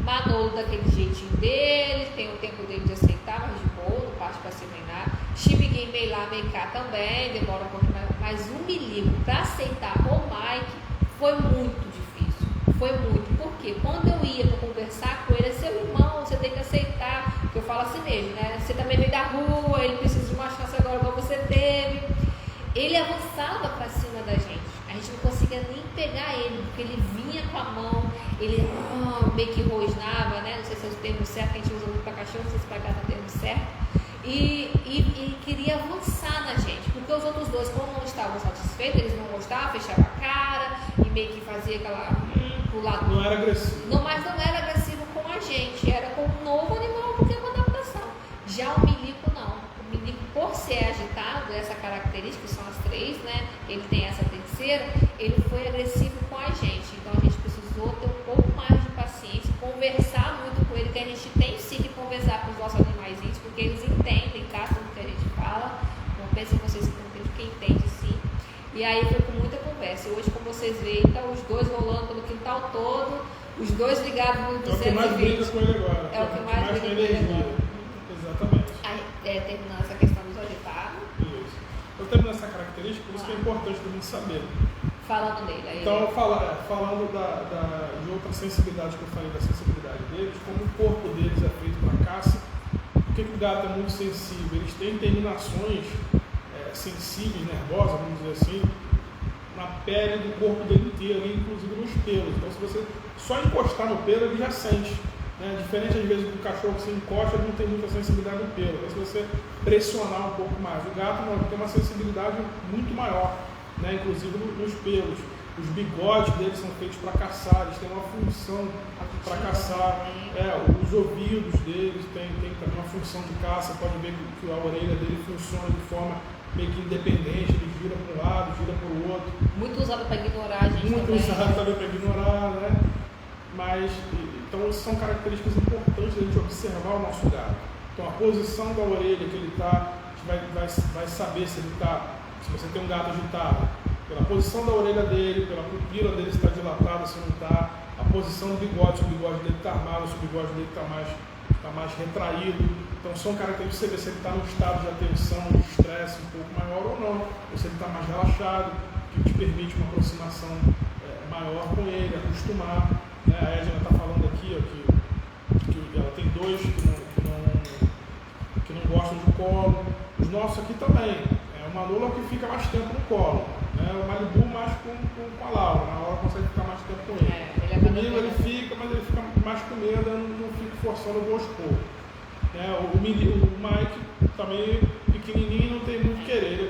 Manolo daquele jeitinho dele, tem o tempo dele de aceitar, mas de boa, não parte pra cima nem nada. Chimiguinho meio lá, meio cá também, demora um pouquinho mais. Mas o Milico pra aceitar o Mike foi muito difícil. Foi muito. Porque quando eu ia pra conversar com ele, é seu irmão, você tem que aceitar. Porque eu falo assim nele, né? Você também veio da rua, ele precisa de uma chance agora igual você teve. Ele avançava pra cima da gente. A gente não conseguia nem pegar ele, porque ele vinha com a mão, ele meio que rosnava, né? Não sei se é o termo certo, que a gente usa muito pra cachorro, não sei se pra cá é o termo certo. E queria avançar na gente, porque os outros dois, como não estavam satisfeitos, eles não gostavam, fechavam a cara e meio que fazia aquela pro lado. Não era agressivo. Mas não era agressivo com a gente, era com um novo animal, porque é uma adaptação. Já o Milico não. O Milico, por ser agitado, essa característica, que são as três, né? Ele tem essa terceira, ele foi agressivo com a gente. Então a gente precisou ter um pouco mais de paciência, conversar muito com ele, que a gente tem sim que conversar com os nossos animaizinhos, porque eles entendem, captam o que a gente fala. Não pensem vocês que não entendem, porque entende sim. E aí foi com muita conversa. E hoje, como vocês veem, tá os dois rolando pelo quintal todo, os dois ligados no 220. É o que mais brinca com ele agora. É o que mais brinca com ele agora. Exatamente. Aí, terminando essa questão dos agitados. Isso. Eu terminando essa característica, por isso que é importante todo mundo saber. Falando nele. Aí então, falando de outra sensibilidade que eu falei, da sensibilidade deles, como o corpo deles é feito para caça, por que o gato é muito sensível? Eles têm terminações sensíveis, nervosas, vamos dizer assim, na pele do corpo dele inteiro, inclusive nos pelos. Então, se você só encostar no pelo, ele já sente. Né? Diferente, às vezes, do cachorro que você encosta, ele não tem muita sensibilidade no pelo. Então, se você pressionar um pouco mais, o gato não, ele tem uma sensibilidade muito maior, né? Inclusive nos pelos. Os bigodes deles são feitos para caçar, eles têm uma função para caçar. Os ouvidos deles têm também uma função de caça. Pode ver que a orelha dele funciona de forma meio que independente, ele gira para um lado, gira para o outro. Muito usado para ignorar a gente. Muito usado também para ignorar, né? Mas, então, essas são características importantes da gente observar o nosso gato. Então, a posição da orelha que ele está, a gente vai saber se ele está, se você tem um gato agitado, pela posição da orelha dele, pela pupila dele se está dilatada, se não está, a posição do bigode, se o bigode dele está armado, se o bigode dele está mais retraído. Então, são características de você ver se ele está num estado de atenção, de estresse um pouco maior ou não, ou se ele está mais relaxado, que te permite uma aproximação maior com ele, acostumar. Né? A Edna está falando aqui, ó, que ela tem dois que não gostam de colo. Os nossos aqui também. O Manolo que fica mais tempo no colo. Né? O Malibu mais com a Laura. A Laura consegue ficar mais tempo com ele. Comigo ele fica, mas ele fica mais com medo, eu não fico forçando o gosto. O Mike também pequenininho, não tem muito querer. Ele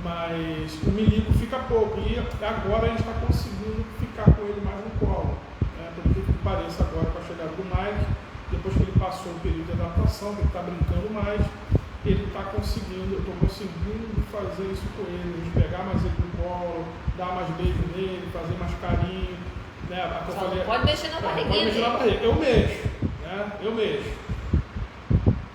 mas o Milico fica pouco. E agora a gente está conseguindo ficar com ele mais no colo. Por que pareça agora com a chegada do Mike, depois que ele passou o período de adaptação, que ele está brincando mais, ele está conseguindo, eu estou conseguindo fazer isso com ele, de pegar mais ele no colo, dar mais beijo nele, fazer mais carinho. Né? Pode mexer na barriguinha. Eu mexo. Eu mexo.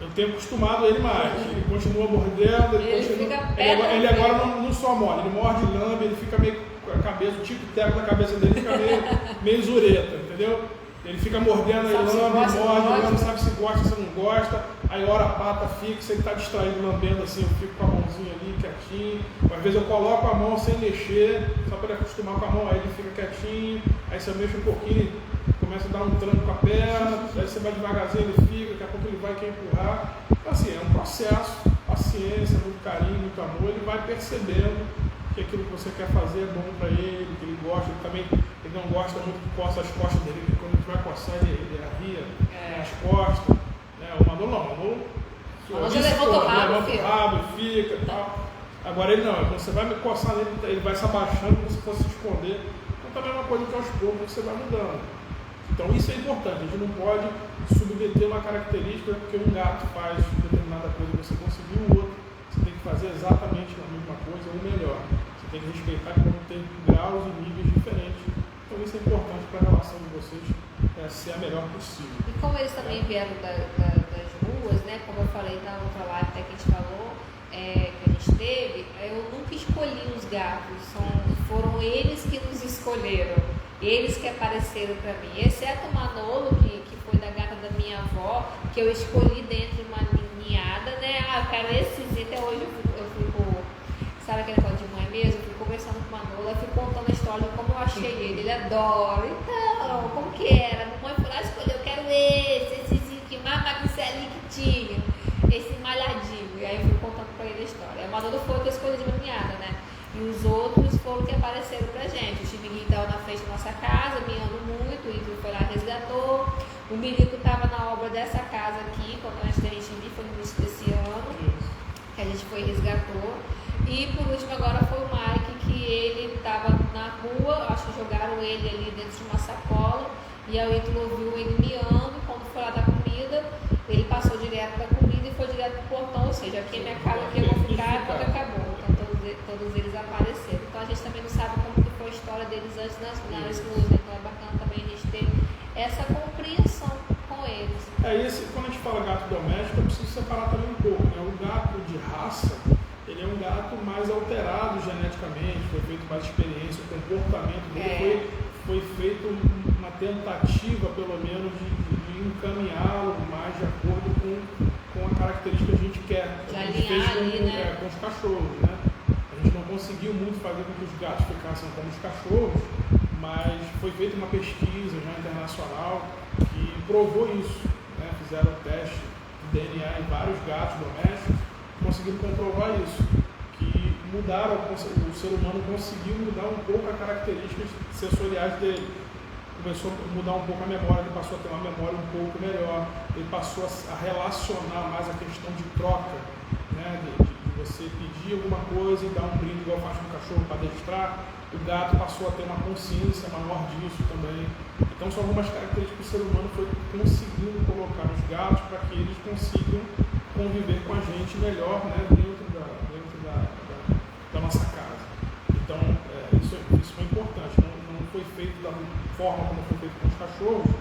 Eu tenho acostumado ele mais. Ele continua mordendo, ele agora não só morde, ele morde, lambe, ele fica meio com a cabeça, o tico-teco da cabeça dele fica meio zureta, entendeu? Ele fica mordendo, ele lambe, morde, sabe se gosta, se não gosta, aí hora a pata fixa, ele está distraído lambendo assim, eu fico com a mãozinha ali quietinho, às vezes eu coloco a mão sem mexer, só para ele acostumar com a mão, aí ele fica quietinho, aí você mexe um pouquinho, começa a dar um tranco com a perna, aí você vai devagarzinho, ele fica, daqui a pouco ele vai querer empurrar. Então assim, é um processo, paciência, muito carinho, muito amor, ele vai percebendo que aquilo que você quer fazer é bom para ele, que ele gosta, ele não gosta muito que coça as costas dele, porque quando a gente vai coçar ele arria as costas. Né? O Manolo não, o Manolo levanta o rabo e fica e tal. Agora ele não, quando você vai coçar nele, ele vai se abaixando como se fosse se esconder. Então também é uma coisa que aos poucos você vai mudando. Então isso é importante, a gente não pode submeter uma característica porque um gato faz determinada coisa e você conseguiu o outro, você tem que fazer exatamente a mesma coisa ou melhor. Você tem que respeitar que vão ter graus e níveis diferentes. Então isso é importante para a relação de vocês ser a melhor possível. E como eles também vieram das ruas, né? Como eu falei na outra live até que a gente falou, que a gente teve, eu nunca escolhi os gatos, foram eles que nos escolheram, eles que apareceram para mim, exceto o Manolo, que foi da gata da minha avó, que eu escolhi dentro de uma ninhada, né? Ah, eu quero essezinho, até hoje eu fico, sabe aquele negócio de mãe mesmo? Eu fico conversando com o Manolo, eu fico contando a história de como eu achei ele adora, então, como que era? A mamãe foi lá e escolheu, eu quero essezinho que mais magricelinho que tinha, esse malhadinho, e aí eu fui contando pra ele a história. O Manolo foi o que eu escolhi de uma ninhada, né? E os outros foram que apareceram pra gente. O Chivinguinho estava na frente da nossa casa, miando muito, o Ítalo foi lá e resgatou. O Milico estava na obra dessa casa aqui, quando a gente viu, foi no início desse ano, que a gente foi e resgatou. E por último agora foi o Mike, que ele estava na rua, acho que jogaram ele ali dentro de uma sacola, e aí o Ítalo ouviu ele miando, quando foi lá dar comida, ele passou direto da comida e foi direto pro portão, ou seja, aqui é minha casa, aqui eu vou ficar quando acabou. Então todos eles apareceram. Então a gente também não sabe como que foi a história deles antes nas ruas, né? Então é bacana também a gente ter essa compreensão com eles. Quando a gente fala gato doméstico, eu preciso separar também um pouco, né? O gato de raça, ele é um gato mais alterado geneticamente, foi feito mais experiência, o comportamento dele foi feito uma tentativa, pelo menos, de encaminhá-lo mais de acordo com a característica que a gente quer. De a gente fez com os cachorros, né? A gente não conseguiu muito fazer com que os gatos ficassem como os cachorros, mas foi feita uma pesquisa já internacional que provou isso, né? Fizeram teste de DNA em vários gatos domésticos, conseguiram comprovar isso, que mudaram, o ser humano conseguiu mudar um pouco as características sensoriais dele. Começou a mudar um pouco a memória, ele passou a ter uma memória um pouco melhor, ele passou a relacionar mais a questão de troca, né? De você pedir alguma coisa e dar um brinde igual faz com o cachorro para adestrar. O gato passou a ter uma consciência maior disso também. Então são algumas características que o ser humano foi conseguindo colocar nos gatos para que eles consigam conviver com a gente melhor, né? dentro da nossa casa. Então isso foi importante. Não foi feito da forma como foi feito com os cachorros,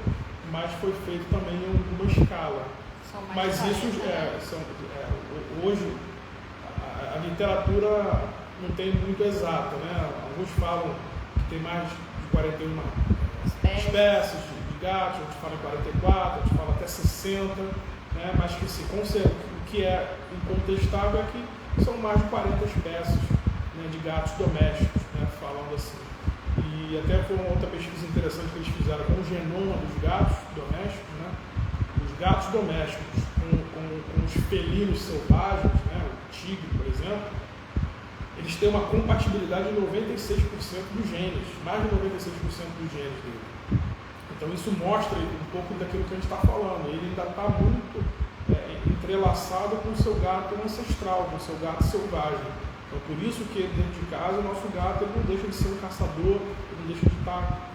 mas foi feito também em alguma escala. Mas isso hoje a literatura não tem muito exata, né? Alguns falam que tem mais de 41 espécies de gatos, outros falam 44, outros falam até 60, né? Mas que o que é incontestável é que são mais de 40 espécies, né, de gatos domésticos, né, falando assim. E até foi uma outra pesquisa interessante que eles fizeram com o genoma dos gatos domésticos, né? Os gatos domésticos com os felinos selvagens, né, o tigre, por exemplo, eles têm uma compatibilidade de 96% dos genes, mais de 96% dos genes dele. Então isso mostra um pouco daquilo que a gente está falando. Ele ainda está muito entrelaçado com o seu gato ancestral, com o seu gato selvagem. Então por isso que dentro de casa o nosso gato ele não deixa de ser um caçador, ele não deixa de estar...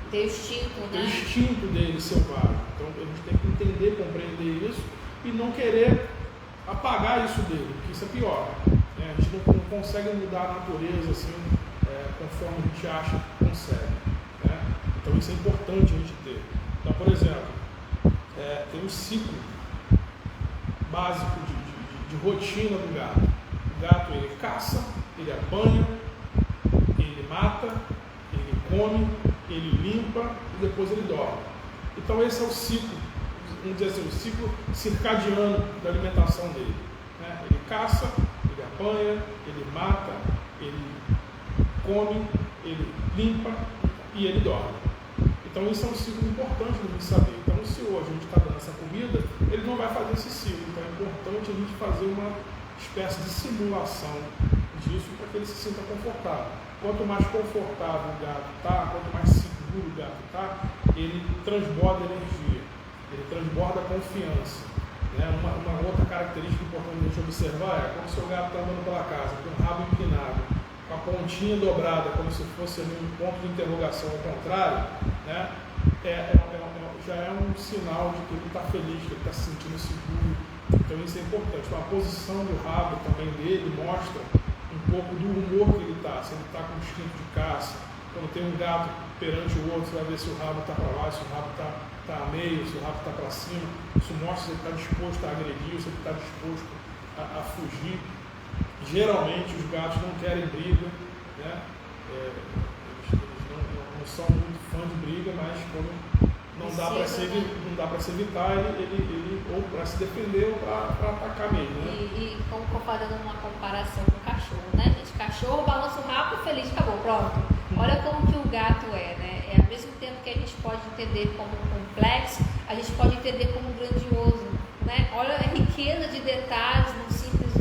Tem o instinto dele selvagem. Então a gente tem que entender, compreender isso e não querer apagar isso dele, porque isso é pior. A gente não consegue mudar a natureza assim, conforme a gente acha que consegue. Né? Então isso é importante a gente ter. Então, por exemplo, tem um ciclo básico de rotina do gato. O gato ele caça, ele apanha, ele mata, ele come, ele limpa e depois ele dorme. Então esse é o ciclo, vamos dizer assim, o ciclo circadiano da alimentação dele. Né? Ele caça, ele apanha, ele mata, ele come, ele limpa e ele dorme. Então isso é um ciclo importante de a gente saber. Então se hoje a gente está dando essa comida, ele não vai fazer esse ciclo. Então é importante a gente fazer uma espécie de simulação disso para que ele se sinta confortável. Quanto mais confortável o gato está, quanto mais seguro o gato está, ele transborda energia, ele transborda confiança. Né? Uma outra característica importante de a gente observar é quando o seu gato está andando pela casa, com o rabo empinado, com a pontinha dobrada, como se fosse um ponto de interrogação ao contrário, né? Já é um sinal de que ele está feliz, que ele está se sentindo seguro. Então isso é importante. Então, a posição do rabo também dele mostra um pouco do humor que ele está, se ele está com instinto de caça. Quando tem um gato perante o outro, você vai ver se o rabo está para lá, se o rabo está a meio, se o rabo está para cima. Isso mostra se ele está disposto a agredir, se ele está disposto a fugir. Geralmente os gatos não querem briga, né? Eles não são muito fãs de briga, mas quando não dá para se evitar, ele ou para se defender ou para atacar mesmo. Né? E como comparando uma comparação com o cachorro, né, gente? Cachorro balança o rabo, feliz, acabou, pronto. Olha como que o gato é, né? Ao mesmo tempo que a gente pode entender como complexo, a gente pode entender como grandioso, né? Olha a riqueza de detalhes no simples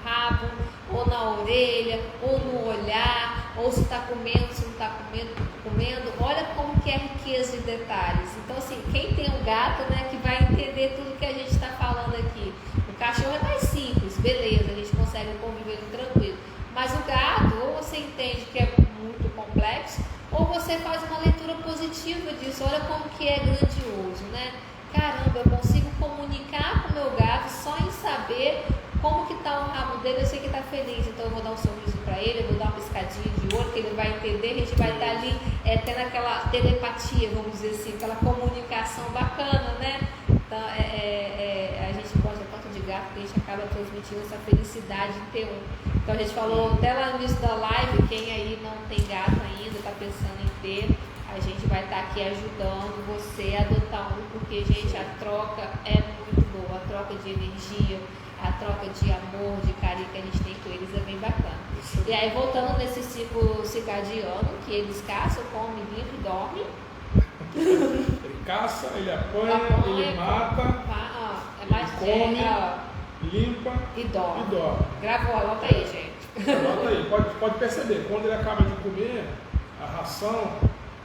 rabo, ou na orelha, ou no olhar, ou se está comendo, se não está comendo. Olha como que é a riqueza de detalhes. Então, assim, quem tem um gato, né, que vai entender tudo que a gente está falando aqui. O cachorro é mais simples, beleza, a gente consegue conviver tranquilo. Mas o gato, ou você entende que é muito complexo, ou você faz uma leitura positiva disso. Olha como que é grandioso, né? Caramba, eu consigo comunicar com o meu gato só em saber como que está o rabo dele. Eu sei que está feliz, então eu vou dar um sorriso para ele, eu vou dar uma piscadinha de olho, que ele vai entender, a gente vai estar ali tendo aquela telepatia, vamos dizer assim, aquela comunicação bacana, né? Então, a gente gosta tanto de gato que a gente acaba transmitindo essa felicidade de ter um. Então a gente falou até lá no início da live, quem aí não tem gato ainda, está pensando em ter, a gente vai estar aqui ajudando você a adotar um, porque, gente, a troca é muito boa, a troca de energia, a troca de amor, de carinho que a gente tem com eles é bem bacana. E aí, voltando nesse ciclo circadiano, que eles caçam, comem, limpam e dormem. Ele caça, ele apanha, ele mata, come, limpa e dorme. Gravou, anota aí, gente. Anota aí, pode perceber, quando ele acaba de comer a ração,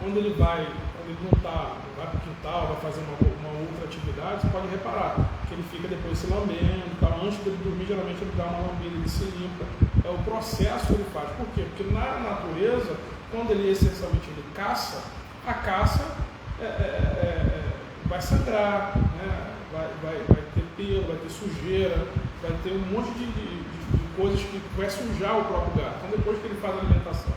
quando ele vai para o quintal, vai fazer uma outra atividade, você pode reparar que ele fica depois se lambendo e tal. Antes dele dormir, geralmente ele dá uma lambida, ele se limpa. É o processo que ele faz. Por quê? Porque na natureza, quando ele essencialmente caça, a caça vai sangrar, né? vai ter pelo, vai ter sujeira, vai ter um monte de coisas que vai sujar o próprio gato. Então, depois que ele faz a alimentação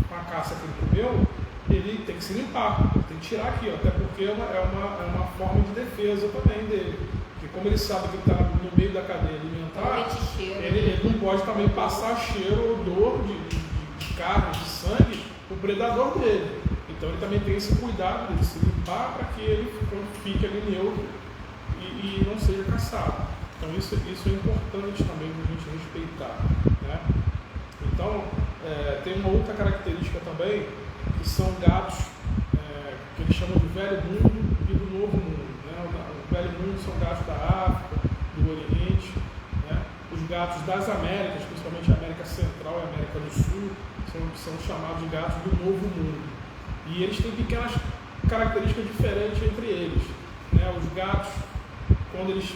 com a caça que ele comeu, ele tem que se limpar, tem que tirar aquilo, até porque é uma forma de defesa também dele. Porque como ele sabe que ele está no meio da cadeia alimentar, ele não pode também passar cheiro, odor de carne, de sangue, para o predador dele. Então ele também tem esse cuidado de se limpar para que ele fique ali neutro e não seja caçado. Então isso é importante também para a gente respeitar, né? Então tem uma outra característica também, que são gatos que eles chamam de velho mundo e do novo mundo, né? O velho mundo são gatos da África, do Oriente, né? Os gatos das Américas, principalmente a América Central e a América do Sul, são chamados de gatos do novo mundo. E eles têm pequenas características diferentes entre eles, né? Os gatos, quando eles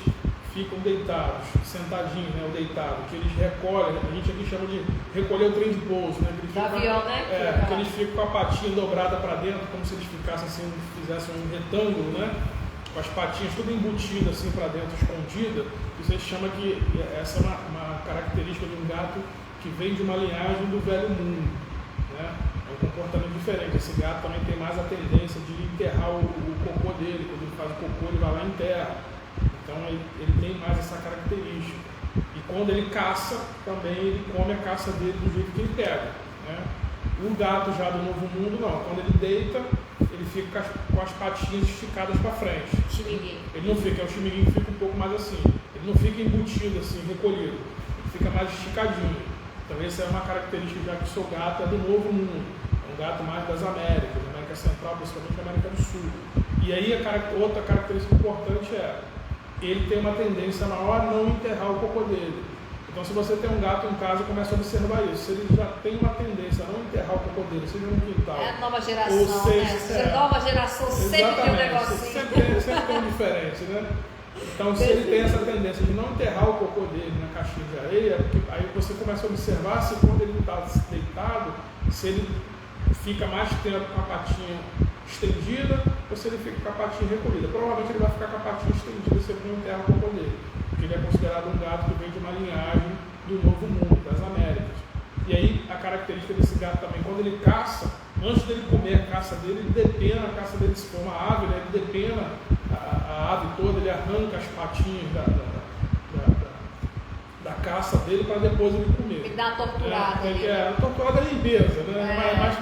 ficam deitados, sentadinhos, né, ou deitado, que eles recolhem, a gente aqui chama de recolher o trem de pouso, né? Que eles ficam, avião, né? Porque eles ficam com a patinha dobrada para dentro, como se eles ficassem assim, fizessem um retângulo, né? Com as patinhas tudo embutidas assim para dentro, escondida. Isso a gente chama que essa é uma característica de um gato que vem de uma linhagem do velho mundo, né? É um comportamento diferente. Esse gato também tem mais a tendência de enterrar o cocô dele. Quando ele faz o cocô, ele vai lá e enterra. Então ele tem mais essa característica. E quando ele caça, também ele come a caça dele do jeito que ele pega, né? O gato já do novo mundo não. Quando ele deita, ele fica com as patinhas esticadas para frente. Chimiguinho. Ele não fica, o chimiguinho fica um pouco mais assim. Ele não fica embutido assim, recolhido. Ele fica mais esticadinho. Então essa é uma característica, já que o seu gato é do novo mundo. É um gato mais das Américas, da América Central, principalmente da América do Sul. E aí outra característica importante ele tem uma tendência maior a não enterrar o cocô dele. Então, se você tem um gato em casa, começa a observar isso. Se ele já tem uma tendência a não enterrar o cocô dele, seja no quintal. É a nova geração, ou seja, né? Nova geração sempre tem um negocinho. Sempre tem um diferente, né? Então, se ele tem essa tendência de não enterrar o cocô dele na caixinha de areia, aí você começa a observar se quando ele está deitado, se ele fica mais tempo com a patinha estendida ou se ele fica com a patinha recolhida. Provavelmente ele vai ficar com a patinha estendida se ele não enterra o cocô dele, porque ele é considerado um gato que vem de uma linhagem do novo mundo, das Américas. E E aí a característica desse gato também, quando ele caça, antes dele comer a caça dele, ele depena a caça dele, se for uma ave, né? Ele depena a ave toda, ele arranca as patinhas da caça dele para depois ele comer. Ele dá uma torturada. A torturada é limpeza, né?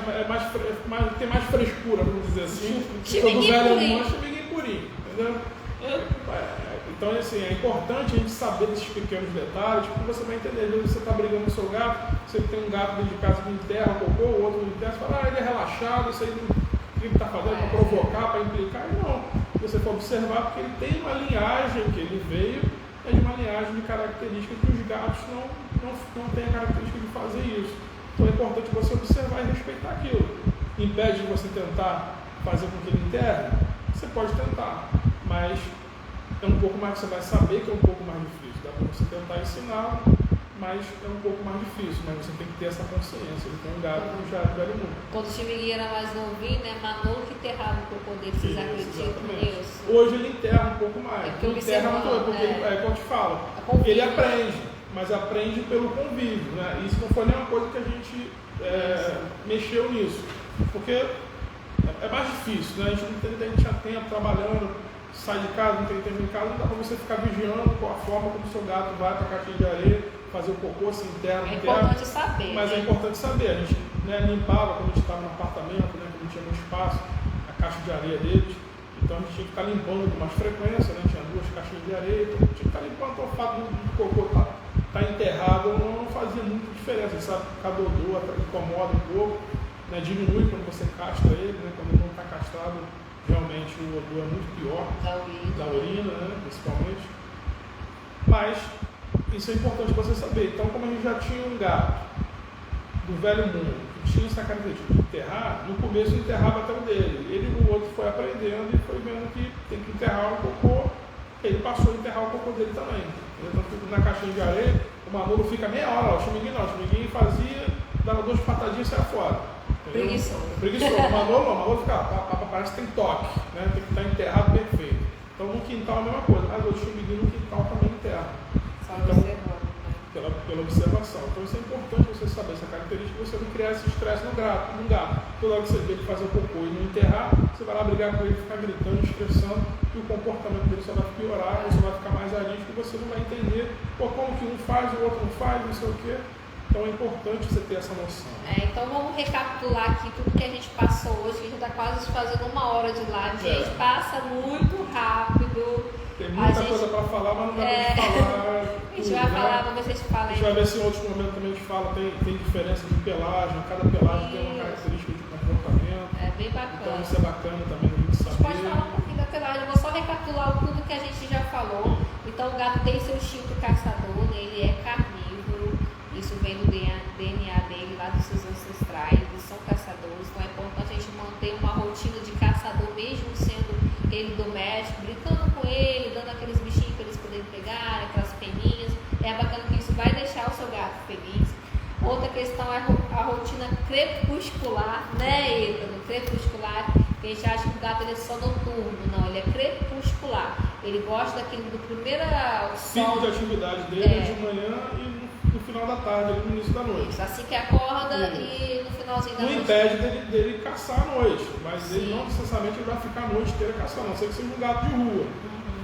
Tem mais frescura, vamos dizer assim. Todo velho monstro é ninguém purinho, entendeu? Então, assim, é importante a gente saber desses pequenos detalhes, porque você vai entender. Às vezes você está brigando com o seu gato, você tem um gato dentro de casa que enterra o cocô, o outro não enterra, você fala, ele é relaxado, isso aí o que ele está fazendo para provocar, para implicar. E não. Você for observar, porque ele tem uma linhagem que ele veio, é de uma linhagem de características que os gatos não têm a característica de fazer isso. Então é importante você observar e respeitar aquilo. Impede de você tentar fazer com que ele enterre? Você pode tentar, mas é um pouco mais que você vai saber que é um pouco mais difícil. Dá para você tentar ensinar, mas é um pouco mais difícil. Mas você tem que ter essa consciência. Ele tem um gato que já é velho mundo. Quando o Chimigui era mais novinho, né? Manolo que enterrava o cocô dele, vocês acreditam nisso? Hoje ele enterra um pouco mais. Ele enterra muito, porque como eu te falo, ele aprende, mas aprende pelo convívio, né? Isso não foi nenhuma coisa que a gente mexeu nisso. Porque é mais difícil, né? A gente não tem tempo trabalhando, sai de casa, não tem tempo em casa, não dá para você ficar vigiando com a forma como o seu gato vai para a caixinha de areia, fazer o cocô, se enterra, é importante saber. Mas é importante saber. A gente limpava quando a gente estava no apartamento, né, quando tinha muito espaço, a caixa de areia deles. Então a gente tinha que estar limpando com mais frequência, né? Tinha 2 caixinhas de areia, então tinha que estar limpando. Então o fato do cocô estar enterrado não fazia muita diferença. Sabe? Cada odor incomoda um pouco, né? Diminui quando você castra ele, né? Quando ele não está castrado, realmente o odor é muito pior. Da urina, né? Principalmente. Mas isso é importante você saber. Então, como a gente já tinha um gato do velho mundo, que tinha essa característica de enterrar, no começo enterrava até o dele. Ele e o outro foi aprendendo e foi vendo que tem que enterrar o cocô. Ele passou a enterrar o cocô dele também. Então, na caixinha de areia, o Manolo fica meia hora lá. O Chimigui não. O Chimigui fazia, dava 2 patadinhas e saia fora. Preguiçoso. O Manolo fica, parece que tem toque, né? Tem que estar enterrado perfeito. Então, no quintal é a mesma coisa. Mas o Chimigui no quintal também enterra. Pela observação. Então isso é importante você saber essa característica, você não criar esse estresse no gato. Toda hora que você vê ele fazer o cocô e não enterrar, você vai lá brigar com ele, ficar gritando, estressando, e o comportamento dele só vai piorar, você vai ficar mais arisco e você não vai entender como que um faz, o outro não faz, não sei o quê. Então é importante você ter essa noção. Então vamos recapitular aqui tudo que a gente passou hoje, que a gente está quase fazendo 1 hora de live. Gente, passa muito rápido. Tem muita coisa para falar, mas não dá para falar. A gente vai falar, vamos ver se a gente fala. A gente vai ver se em outros momentos também a gente fala, tem diferença de pelagem, cada pelagem tem uma característica de comportamento. É bem bacana. Então isso é bacana também a gente saber. A gente pode falar um pouquinho da pelagem, eu vou só recapitular tudo que a gente já falou. Então o gato tem seu instinto caçador, né? Ele é carnívoro, isso vem do DNA dele, lá dos seus ancestrais, eles são caçadores, então é importante a gente manter uma rotina de caçador, mesmo sendo ele doméstico, brincando com ele, dando aqueles bichinhos para eles poderem pegar, aquelas peninhas. É bacana que isso vai deixar o seu gato feliz. Outra questão é a rotina crepuscular, né, Ítalo? Crepuscular, que a gente acha que o gato ele é só noturno, não, ele é crepuscular. Ele gosta daquele do primeiro ciclo de atividade dele é de manhã e no final da tarde, no início da noite. Isso, assim que acorda e no finalzinho da noite. Não impede dele caçar à noite, mas ele não necessariamente vai ficar a noite inteira caçando, a não ser que seja um gato de rua.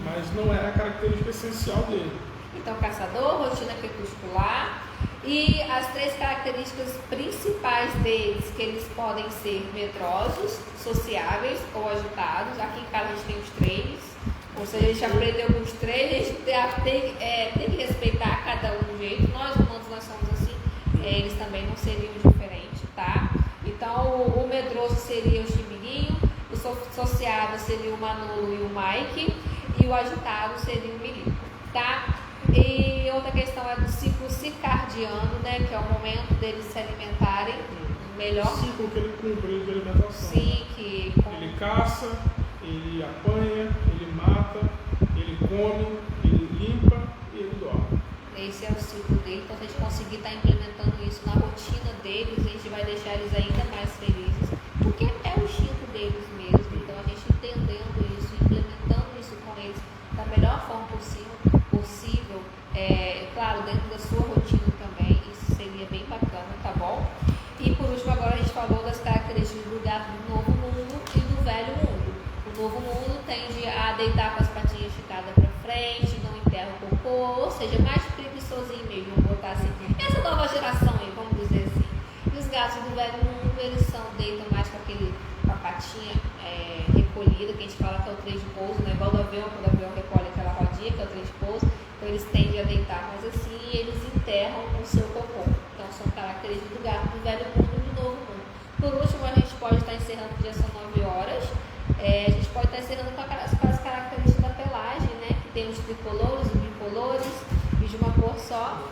Mas não é a característica essencial dele. Então, caçador, rotina crepuscular e as 3 características principais deles, que eles podem ser medrosos, sociáveis ou agitados. Aqui em casa a gente tem os 3. Ou seja, a gente aprendeu com os 3, a gente tem que respeitar cada um do jeito. Nós humanos, nós somos assim, eles também não seriam diferentes, tá? Então, o medroso seria o Chimiguinho, o sociável seria o Manolo e o Mike, e o agitado seria o Milico, tá? E outra questão é do ciclo circadiano, né? Que é o momento deles se alimentarem melhor. O ciclo que ele cumpre de alimentação. Sim, ele caça, ele apanha, ele mata, ele come, ele limpa e ele dorme. Esse é o ciclo dele, então se a gente conseguir estar implementando isso na rotina deles, a gente vai deixar eles ainda mais felizes, porque é o instinto deles mesmo. Então a gente entendendo isso, implementando isso com eles da melhor forma possível, claro, dentro da sua rotina também, isso seria bem bacana, tá bom? gato do novo mundo e do velho mundo. O novo mundo tende a deitar com as patinhas esticadas para frente, não enterra o cocô, ou seja, mais preguiçosinho mesmo, vamos botar assim. Essa nova geração aí, vamos dizer assim. E os gatos do velho mundo, eles deitam mais com a patinha recolhida, que a gente fala que é o trem de pouso, né? Igual do avião, quando o avião recolhe aquela rodinha, que é o trem de pouso. Então eles tendem a deitar mais assim e eles enterram o seu cocô. Então são características do gato do velho mundo e do novo mundo. Por último, a gente pode estar encerrando, porque já são 9 horas. A gente pode estar encerrando com as características da pelagem, né? Que tem os tricolores, os bicolores e de uma cor só.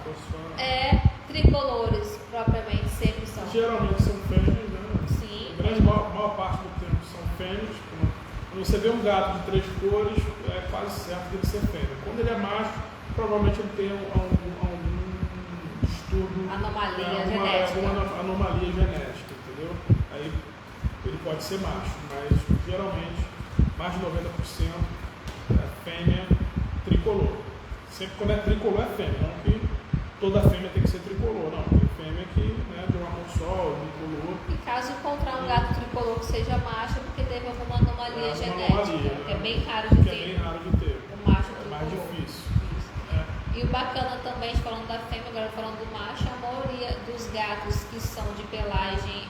Tricolores, propriamente, sempre são. Geralmente são fêmeas, né? Sim. A maior parte do tempo são fêmeas. Quando você vê um gato de 3 cores, é quase certo dele ser fêmea. Quando ele é macho, provavelmente ele tem algum distúrbio, Anomalia genética. alguma anomalia genética, entendeu? Aí ele pode ser macho, mas geralmente mais de 90% é fêmea tricolor. Sempre quando é tricolor é fêmea, não que toda fêmea tem que ser tricolor, não. Tem fêmea que, né, de uma mão só, tricolor. E caso encontrar um gato tricolor que seja macho, porque teve alguma anomalia genética, que é bem raro de ter. É bem raro de ter. O macho é tricolor. mais difícil. E o bacana também, falando da fêmea, agora falando do macho, a maioria dos gatos que são de pelagem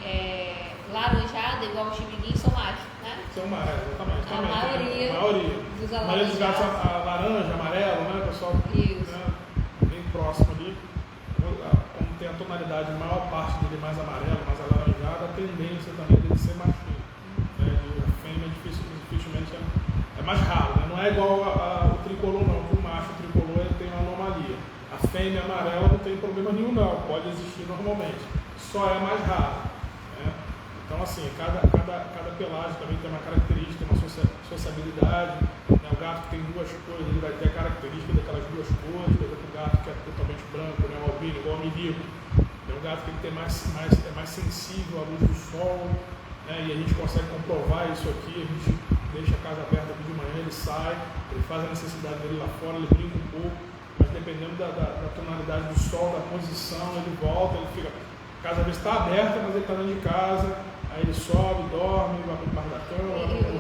laranjada, igual o chimiguinho, são machos, né? São machos, exatamente. A maioria dos gatos laranja, amarelo, né, pessoal? Isso. Né, bem próximo ali. Como tem a tonalidade, a maior parte dele mais amarelo, mais alaranjada, a tendência também dele ser machinho. Né? E a fêmea dificilmente é mais raro, né? Não é igual o tricolor não, que o macho tricolor ele tem uma anomalia. A fêmea amarela não tem problema nenhum não, pode existir normalmente, só é mais raro. Né? Então assim, cada pelagem também tem uma característica, uma sociabilidade. Né? O gato que tem 2 cores, ele vai ter a característica daquelas 2 cores, por exemplo, o gato que é totalmente branco, né? O albino, igual o milico. É um gato que ele tem é mais sensível à luz do sol, né? E a gente consegue comprovar isso aqui, a gente deixa a casa aberta aqui de manhã, ele sai, ele faz a necessidade dele lá fora, ele brinca um pouco, mas dependendo da tonalidade do sol, da posição, ele volta, ele fica, a casa às vezes está aberta, mas ele está dentro de casa, aí ele sobe, dorme, vai para o bar da cama.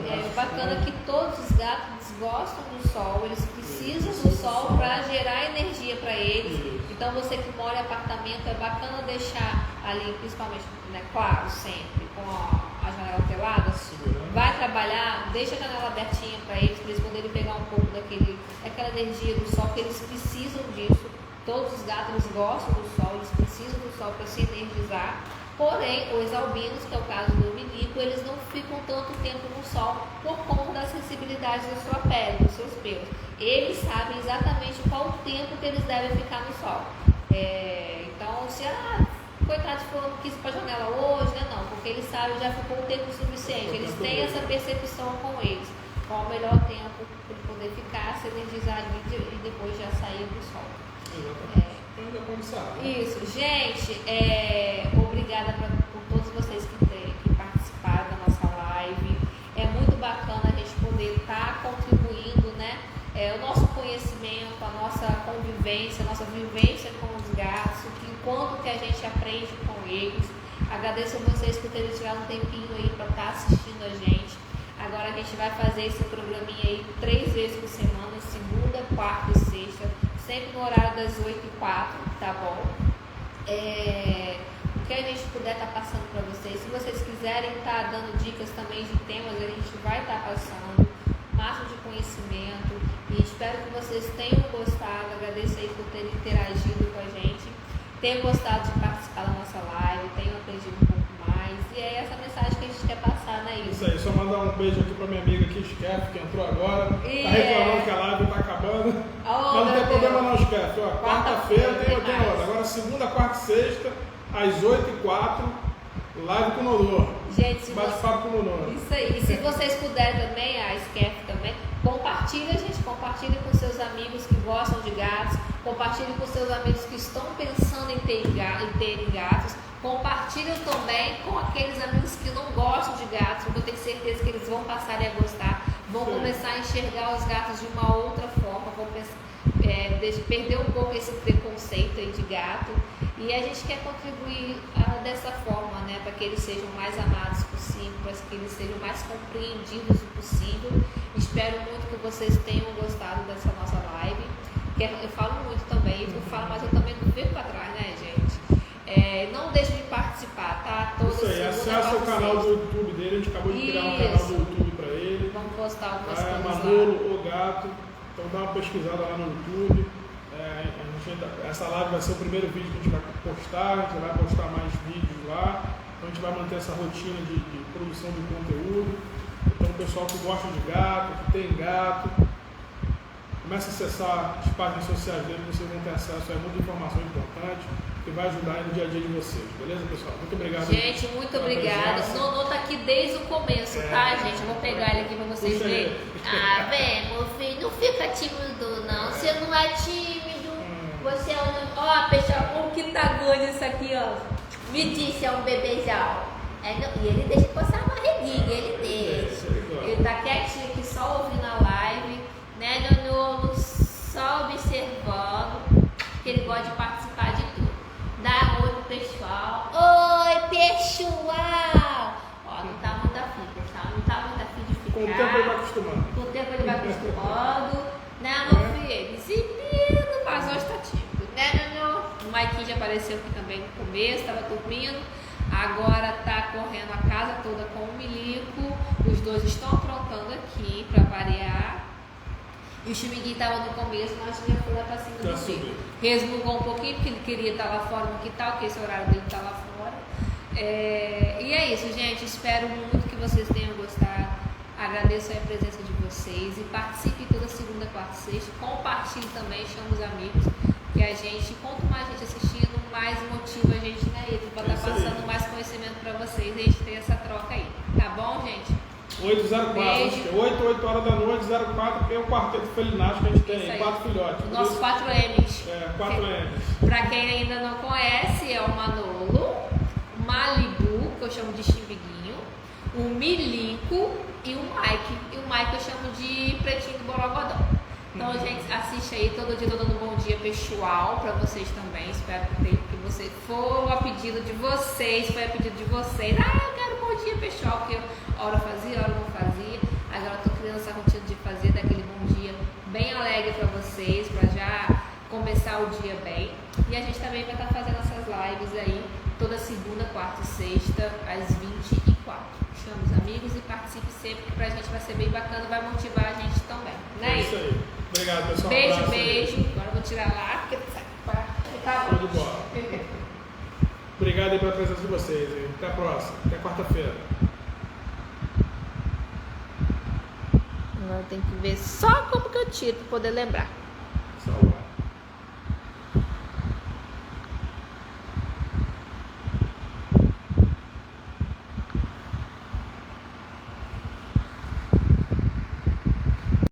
É bacana que todos os gatos gostam do sol, eles precisam do sol para gerar energia para eles. Isso. Então você que mora em apartamento, é bacana deixar ali, principalmente, né, claro, sempre, com a janela telada. Vai trabalhar, deixa a janela abertinha para eles poderem pegar um pouco daquela energia do sol, porque eles precisam disso. Todos os gatos eles gostam do sol, eles precisam do sol para se energizar. Porém, os albinos, que é o caso do milico, eles não ficam tanto tempo no sol por conta da sensibilidade da sua pele, dos seus pelos. Eles sabem exatamente qual o tempo que eles devem ficar no sol. Então, se coitado de fulano quis ir para a janela hoje, né? Não, porque eles sabem, já ficou um tempo suficiente. Eles têm essa percepção com eles. Qual o melhor tempo para ele poder ficar, se energizar ali e depois já sair do sol. Exatamente. Isso, gente, obrigada por todos vocês que participaram da nossa live. É muito bacana a gente poder estar contribuindo, né? O nosso conhecimento, a nossa convivência, a nossa vivência com os gatos, enquanto que a gente aprende com eles. Agradeço a vocês por terem tirado um tempinho aí para estar assistindo a gente. Agora a gente vai fazer esse programinha aí 3 vezes por semana, segunda, quarta e sexta, sempre no horário das 8h04, tá bom? O que a gente puder estar passando para vocês. Se vocês quiserem estar dando dicas também de temas, a gente vai estar passando. Máximo de conhecimento. E espero que vocês tenham gostado. Agradeço aí por terem interagido com a gente. Tenham gostado de participar da nossa live. Tenham aprendido um pouco mais. E é essa mensagem que a gente quer passar, né, Ilson? Isso aí, só mandar um beijo aqui para minha amiga aqui, Skeff, que entrou agora. Tá reclamando que a live tá acabando. Mas não tem problema não, Skeff. Quarta-feira tem outra. Agora segunda, quarta e sexta, às 8h04, live com o Nodô. Gente, bate-papo com o Nodô. Isso aí. E se vocês puderem também, a Skeff também, compartilha, gente. Compartilhe com seus amigos que gostam de gatos. Compartilhe com seus amigos que estão pensando em terem gatos. Compartilhem também com aqueles amigos que não gostam de gatos, porque eu tenho certeza que eles vão passar a gostar, vão começar a enxergar os gatos de uma outra forma, vão perder um pouco esse preconceito aí de gato. E a gente quer contribuir dessa forma, né, para que eles sejam mais amados possível, para que eles sejam mais compreendidos o possível. Espero muito que vocês tenham gostado dessa nossa live. Eu falo muito também, eu falo, mas eu também não fico para trás, né, gente? Não deixe de participar, tá? Isso aí, acessa o canal do YouTube dele, a gente acabou de criar um canal do YouTube para ele. Vamos postar algumas coisas Manolo, o Gato, então dá uma pesquisada lá no YouTube. Essa live vai ser o primeiro vídeo que a gente vai postar, a gente vai postar mais vídeos lá, então a gente vai manter essa rotina de produção de conteúdo. Então o pessoal que gosta de gato, que tem gato, comece a acessar as páginas sociais dele, vocês vão ter acesso a muita informação importante que vai ajudar no dia a dia de vocês, beleza, pessoal? Muito obrigado. Gente, muito obrigada. O Nonô tá aqui desde o começo, tá, gente? Eu vou pegar ele aqui pra vocês verem. Meu filho, não fica tímido, não. Você não é tímido. Você é um... Ó, pessoal, que tamanho isso aqui, ó. Me disse, é um bebezão. E ele deixa coçar a barriguinha, ele deixa. Ele tá quietinho aqui, só ouvindo a live, né, Nonô? Só observando, que ele gosta de participar de tudo. Dá oi pro pessoal. Oi, pessoal! Ó, não tá muito afim, pessoal. Não tá muito afim de ficar. Com o tempo ele vai acostumando. Com o tempo ele vai acostumando. Né, meu filho? Menino, mas hoje tá tímido, né, Nonô? O Maikinho já apareceu aqui também no começo, tava dormindo. Agora tá correndo a casa toda com o Milico. Os dois estão aprontando aqui pra variar. E o Chimiguinho estava no começo, mas já foi lá pra cima do dia. Resmungou um pouquinho, porque ele queria estar lá fora no quintal, que esse horário dele está lá fora. E é isso, gente. Espero muito que vocês tenham gostado. Agradeço a presença de vocês. E participe toda segunda, quarta e sexta. Compartilhe também, chame os amigos. Que a gente, quanto mais gente assistindo, mais motiva a gente, né? Ele vai estar passando mais conhecimento para vocês. E a gente tem essa troca aí. Tá bom, gente? 804, Beijo. 8 horas da noite, 04, que é o quarteto felinático que a gente tem aí, 4 filhotes. Nossos 4 M's. 4 M's. Pra quem ainda não conhece, é o Manolo, o Malibu, que eu chamo de Chimbiguinho, o Milico e o Mike. E o Mike eu chamo de Pretinho do Borogodó. Então, gente, assiste aí, todo dia tô dando um bom dia pessoal pra vocês também. Espero que você for a pedido de vocês, foi a pedido de vocês. Eu quero um bom dia pessoal, porque hora eu fazia, hora eu não fazia. Agora eu tô criando essa rotina de fazer daquele bom dia bem alegre pra vocês, pra já começar o dia bem. E a gente também vai estar fazendo essas lives aí toda segunda, quarta e sexta, às 24. Chame os amigos e participe sempre, que pra gente vai ser bem bacana, vai motivar a gente também. Né? É isso aí. Obrigado, pessoal. Beijo, beijo. Agora eu vou tirar lá, porque tá Show de bola. Obrigado aí pela presença de vocês. Hein? Até a próxima. Até quarta-feira. Agora tem que ver só como que eu tiro para poder lembrar.